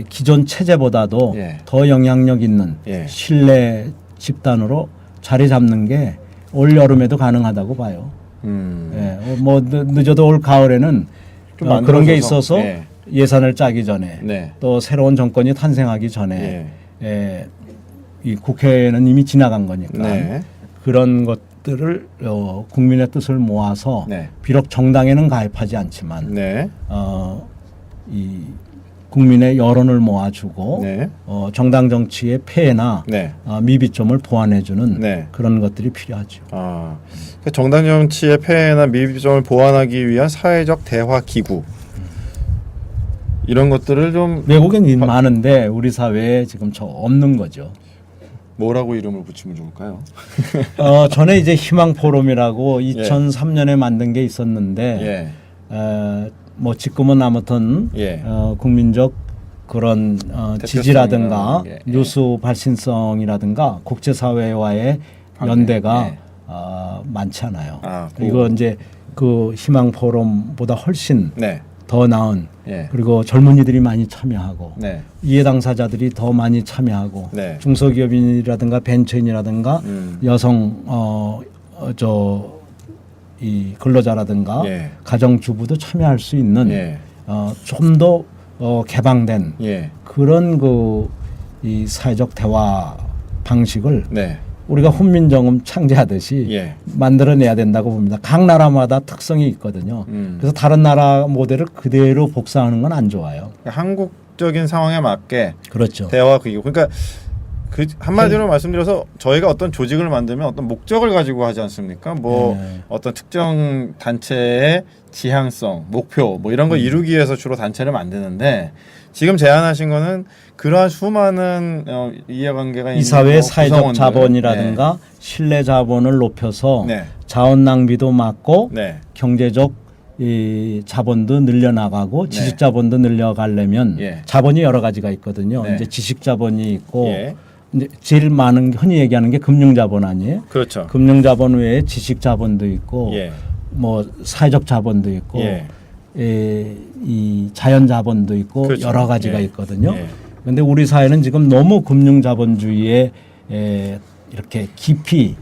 기존 체제보다도 예. 더 영향력 있는 예. 신뢰 집단으로 자리 잡는 게 올 여름에도 가능하다고 봐요. 뭐 늦어도 올 가을에는 좀 그런 게 만들어져서, 있어서 예. 예산을 짜기 전에 네. 또 새로운 정권이 탄생하기 전에 이 국회는 이미 지나간 거니까 네. 그런 것들을 국민의 뜻을 모아서 네. 비록 정당에는 가입하지 않지만 네. 이 국민의 여론을 모아주고 네. 정당 정치의 폐해나 네. 미비점을 보완해주는 네. 그런 것들이 필요하죠. 그 정당 정치의 폐해나 미비점을 보완하기 위한 사회적 대화 기구 이런 것들을 좀 외국엔 많은데 우리 사회에 지금 없는 거죠. 뭐라고 이름을 붙이면 좋을까요? 전에 이제 희망 포럼이라고 2003년에 만든 게 있었는데 뭐 지금은 아무튼 국민적 그런 지지라든가 뉴스 발신성이라든가 국제사회와의 연대가 많지 않아요. 이거 이제 그 희망 포럼보다 훨씬 더 나은 그리고 젊은이들이 많이 참여하고 이해 당사자들이 더 많이 참여하고 중소기업인이라든가 벤처인이라든가 여성 이 근로자라든가 가정주부도 참여할 수 있는 좀 더 개방된 그런 이 사회적 대화 방식을 우리가 훈민정음 창제하듯이 만들어내야 된다고 봅니다. 각 나라마다 특성이 있거든요. 그래서 다른 나라 모델을 그대로 복사하는 건 안 좋아요. 한국적인 상황에 맞게 그렇죠. 대화 기구. 그러니까 그 한마디로 말씀드려서 저희가 어떤 조직을 만들면 어떤 목적을 가지고 하지 않습니까? 뭐 어떤 특정 단체의 지향성, 목표 뭐 이런 거 이루기 위해서 주로 단체를 만드는데 지금 제안하신 거는 그러한 수많은 이해관계가 있는 이 사회의 사회적 자본이라든가 신뢰 자본을 높여서 자원 낭비도 막고 경제적 이 자본도 늘려나가고 지식 자본도 늘려가려면 자본이 여러 가지가 있거든요. 이제 지식 자본이 있고 이제 제일 많은 흔히 얘기하는 게 금융 자본 아니에요? 그렇죠. 금융 자본 외에 지식 자본도 있고 뭐 사회적 자본도 있고 이 자연 자본도 있고 그렇죠. 여러 가지가 있거든요. 그런데 우리 사회는 지금 너무 금융 자본주의에 이렇게 깊이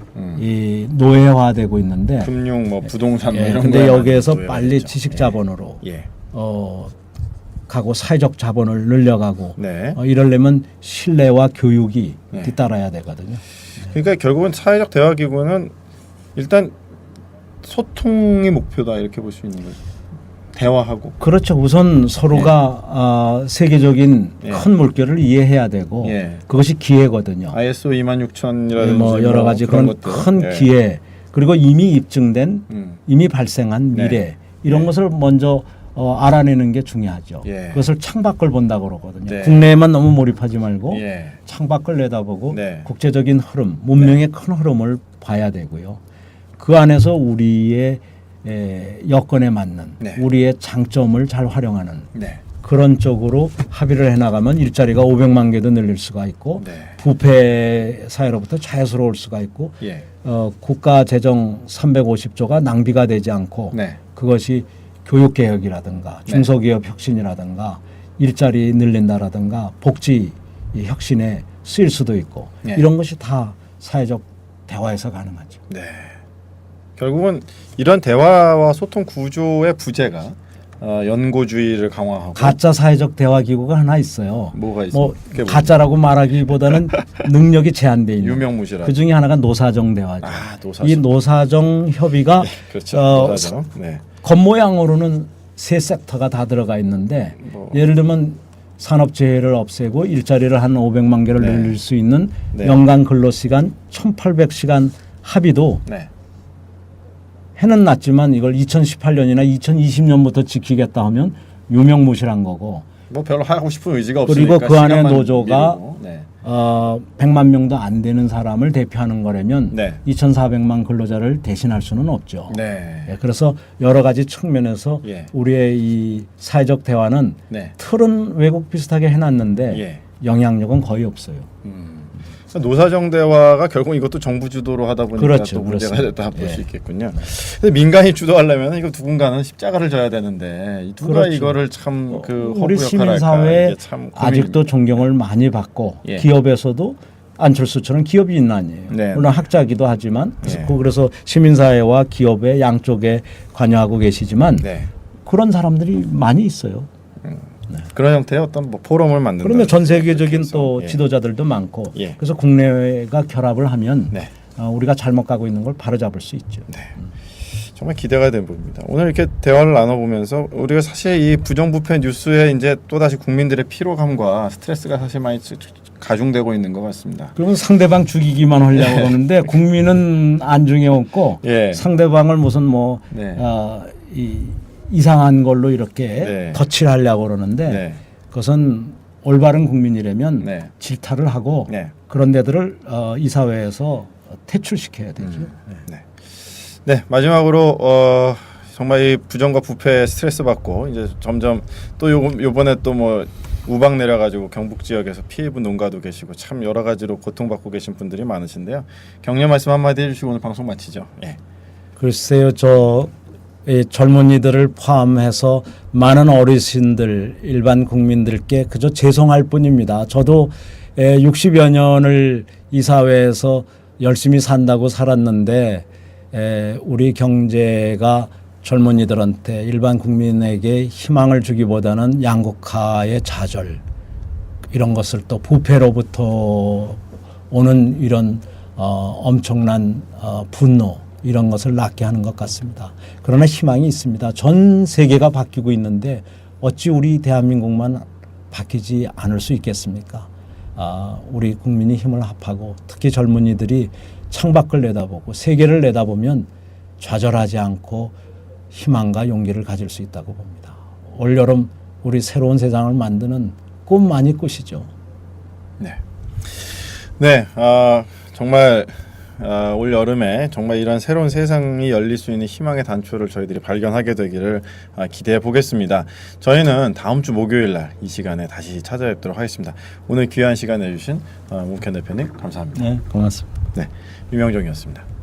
노예화되고 있는데 금융 뭐 부동산 뭐 이런 근데 여기에서 노예가 빨리 되죠. 지식 자본으로 가고 사회적 자본을 늘려가고 이러려면 신뢰와 교육이 뒤따라야 되거든요. 그러니까 결국은 사회적 대화 기구는 일단 소통이 목표다 이렇게 볼 수 있는 거죠. 대화하고. 그렇죠. 우선 서로가 세계적인 큰 물결을 이해해야 되고 그것이 기회거든요. ISO 26000이라든지 뭐 여러 가지 그런 큰 기회 그리고 이미 입증된 이미 발생한 미래 이런 것을 먼저 알아내는 게 중요하죠. 그것을 창밖을 본다고 그러거든요. 국내에만 너무 몰입하지 말고 창밖을 내다보고 국제적인 흐름, 문명의 큰 흐름을 봐야 되고요. 그 안에서 우리의 여건에 맞는 우리의 장점을 잘 활용하는 그런 쪽으로 합의를 해나가면 일자리가 500만 개도 늘릴 수가 있고 부패 사회로부터 자유스러울 수가 있고 국가 재정 350조가 낭비가 되지 않고 그것이 교육개혁이라든가 중소기업 혁신이라든가 일자리 늘린다라든가 복지 혁신에 쓰일 수도 있고 이런 것이 다 사회적 대화에서 가능하죠. 결국은 이런 대화와 소통 구조의 부재가 연고주의를 강화하고 가짜 사회적 대화 기구가 하나 있어요. 뭐가 있습니까? 뭐 가짜라고 말하기보다는 능력이 제한돼 있는 유명무실한 그 중에 하나가 노사정 대화죠. 노사정. 이 노사정 협의가 그렇죠. 노사정. 겉모양으로는 세 섹터가 다 들어가 있는데 예를 들면 산업재해를 없애고 일자리를 한 500만 개를 네. 늘릴 수 있는 네. 연간 근로시간 1800시간 합의도 네. 해는 났지만 이걸 2018년이나 2020년부터 지키겠다 하면 유명무실한 거고 뭐 별로 하고 싶은 의지가 없으니까 그리고 그 안에 시간만 노조가 미루고. 네. 100만 명도 안 되는 사람을 대표하는 거라면 네. 2,400만 근로자를 대신할 수는 없죠. 네. 예, 그래서 여러 가지 측면에서 예. 우리의 이 사회적 대화는 네. 틀은 외국 비슷하게 해놨는데 예. 영향력은 거의 없어요. 노사정 대화가 결국 이것도 정부 주도로 하다 보니까 그렇죠, 또 문제가 그렇습니다. 됐다 볼 수 예. 있겠군요. 근데 민간이 주도하려면 이거 누군가는 십자가를 져야 되는데 이 누가 그렇죠. 이거를 참 그 허브 우리 역할을 할까 시민사회 이게 참 아직도 고민입니다. 존경을 많이 받고 예. 기업에서도 안철수처럼 기업이 있는 아니에요. 네. 물론 학자기도 하지만 예. 그래서 시민사회와 기업의 양쪽에 관여하고 계시지만 네. 그런 사람들이 많이 있어요. 그런 형태의 어떤 뭐 포럼을 만든다. 그러면 전 세계적인 또 예. 지도자들도 많고 예. 그래서 국내가 결합을 하면 네. 우리가 잘못 가고 있는 걸 바로잡을 수 있죠. 네. 정말 기대가 되는 부분입니다. 오늘 이렇게 대화를 나눠보면서 우리가 사실 이 부정부패 뉴스에 이제 또 다시 국민들의 피로감과 스트레스가 사실 많이 가중되고 있는 것 같습니다. 그러면 상대방 죽이기만 하려고 그러는데 국민은 안중에 없고 예. 상대방을 무슨 뭐 네. 이상한 걸로 이렇게 네. 덧칠 하려고 그러는데 네. 그것은 올바른 국민이라면 네. 질타를 하고 네. 그런 데들을 이 사회에서 퇴출시켜야 되죠. 네. 네, 마지막으로 정말 이 부정과 부패 스트레스 받고 이제 점점 또 요번에 또 뭐 우박 내려가지고 경북 지역에서 피해 입은 농가도 계시고 참 여러 가지로 고통받고 계신 분들이 많으신데요. 격려 말씀 한마디 해주시고 오늘 방송 마치죠. 예. 글쎄요, 이 젊은이들을 포함해서 많은 어르신들, 일반 국민들께 그저 죄송할 뿐입니다. 저도 60여 년을 이 사회에서 열심히 산다고 살았는데 우리 경제가 젊은이들한테 일반 국민에게 희망을 주기보다는 양극화의 좌절 이런 것을 또 부패로부터 오는 이런 엄청난 분노 이런 것을 낳게 하는 것 같습니다. 그러나 희망이 있습니다. 전 세계가 바뀌고 있는데 어찌 우리 대한민국만 바뀌지 않을 수 있겠습니까? 우리 국민이 힘을 합하고 특히 젊은이들이 창밖을 내다보고 세계를 내다보면 좌절하지 않고 희망과 용기를 가질 수 있다고 봅니다. 올여름 우리 새로운 세상을 만드는 꿈만이 꾸시죠. 네. 네. 정말 올 여름에 정말 이런 새로운 세상이 열릴 수 있는 희망의 단초를 저희들이 발견하게 되기를 기대해 보겠습니다. 저희는 다음 주 목요일 날 이 시간에 다시 찾아뵙도록 하겠습니다. 오늘 귀한 시간 내주신 문현 대표님 감사합니다. 네, 고맙습니다. 네, 유명정이었습니다.